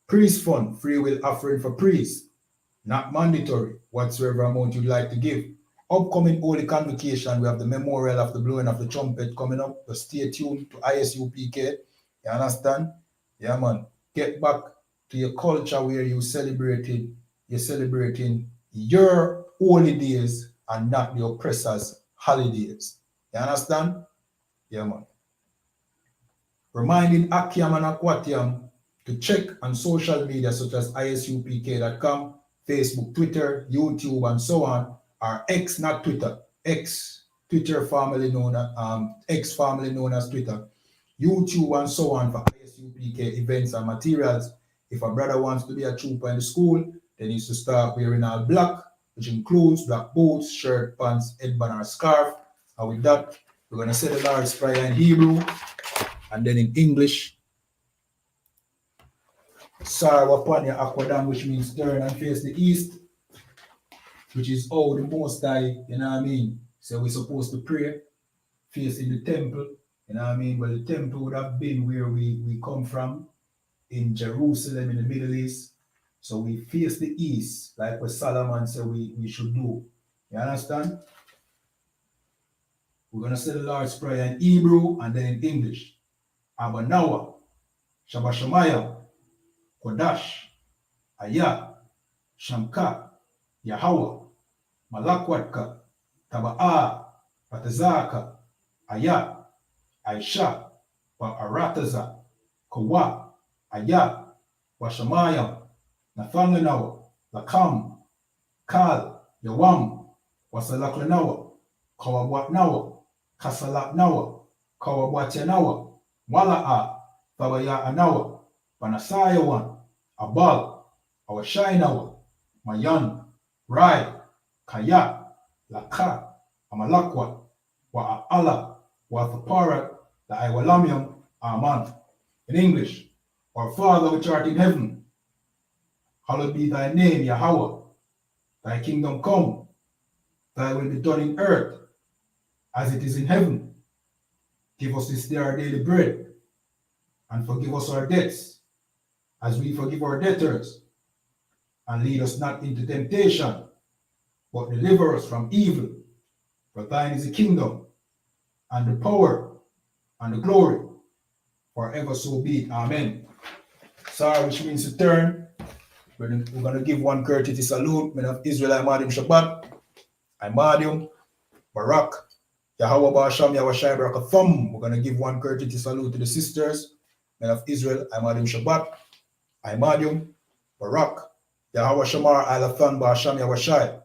Priest fund, free will offering for priests. Not mandatory, whatsoever amount you'd like to give. Upcoming Holy Convocation, we have the memorial of the blowing of the trumpet coming up. So stay tuned to I.S.U.P.K. You understand? Yeah, man. Get back to your culture where you're celebrating your holy days and not the oppressors' holidays. You understand? Yeah, man. Reminding Akiam and Akwatiam to check on social media such as isupk.com, Facebook, Twitter, YouTube, and so on, or X, not Twitter, X, Twitter formerly known as Twitter, YouTube, and so on for I.S.U.P.K events and materials. If a brother wants to be a trooper in the school, they need to start wearing all black, which includes black boots, shirt, pants, headband, or scarf. And with that, we're going to say the Lord's Prayer in Hebrew, and then in English. Sarwapanya Akwadam, which means turn and face the east, which is all the Most High, you know what I mean? So we're supposed to pray facing the temple, you know what I mean? Well, the temple would have been where we come from, in Jerusalem, in the Middle East. So we face the east, like what Solomon said we should do. You understand? We're going to say the Lord's Prayer in Hebrew and then in English. Abanawa, Shabashamaya, Kodash, Ayah, Shamka, Yahweh, Malakwatka, Taba'a, Patazaka, Ayah, Aisha, Arataza, Kawa, Ayah, Washamaya, Nathanganawa, Lakam, Kal, Yawam, Wasalaklanawa, Kawabwatnawa, Kasalaknawa, Kawabwatanawa, Wala'a, Tabaya Anawa, Panasayawan, Abal, Awashainawa, Mayan, Rai, Kaya, Laka, Amalakwa, Wa'ala, Wathapara, the Iwalamium, Aman. In English, our Father which art in heaven, hallowed be thy name, Yahweh. Thy kingdom come, thy will be done in earth as it is in heaven. Give us this day our daily bread, and forgive us our debts, as we forgive our debtors. And lead us not into temptation, but deliver us from evil. For thine is the kingdom, and the power, and the glory, forever so be it. Amen. Sorry, which means to turn. We're going to give one courtesy salute. Men of Israel, I Shabbat. I Barak. Yahweh Ba'asham Yahweh Barak Thumb. We're going to give one courtesy salute to the sisters. Men of Israel, I Shabbat. I Barak. Yahweh Shamar Alathan Ba'asham Yahweh Shai.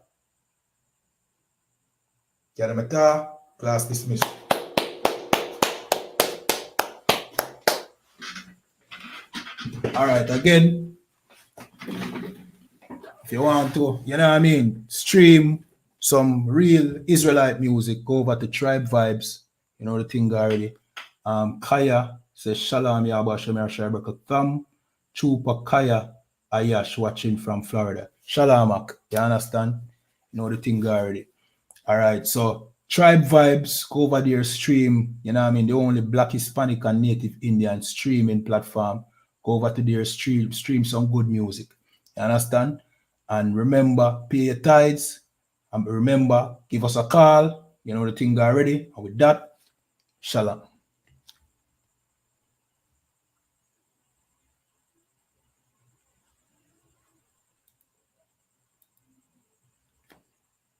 Yadamata. Class dismissed. All right, again, if you want to, you know what I mean, stream some real Israelite music, go over to Tribe Vibes, you know the thing already. Kaya says Shalom Yahba Shemer Shabaka Thumb, Chupa Kaya Ayash watching from Florida. Shalamak, you understand? You know the thing already. All right, so Tribe Vibes, go over there, stream, you know what I mean, the only Black, Hispanic, and Native Indian streaming platform. Go over to their stream some good music. You understand? And remember, pay your tithes. And remember, give us a call. You know the thing already. And with that, Shalom.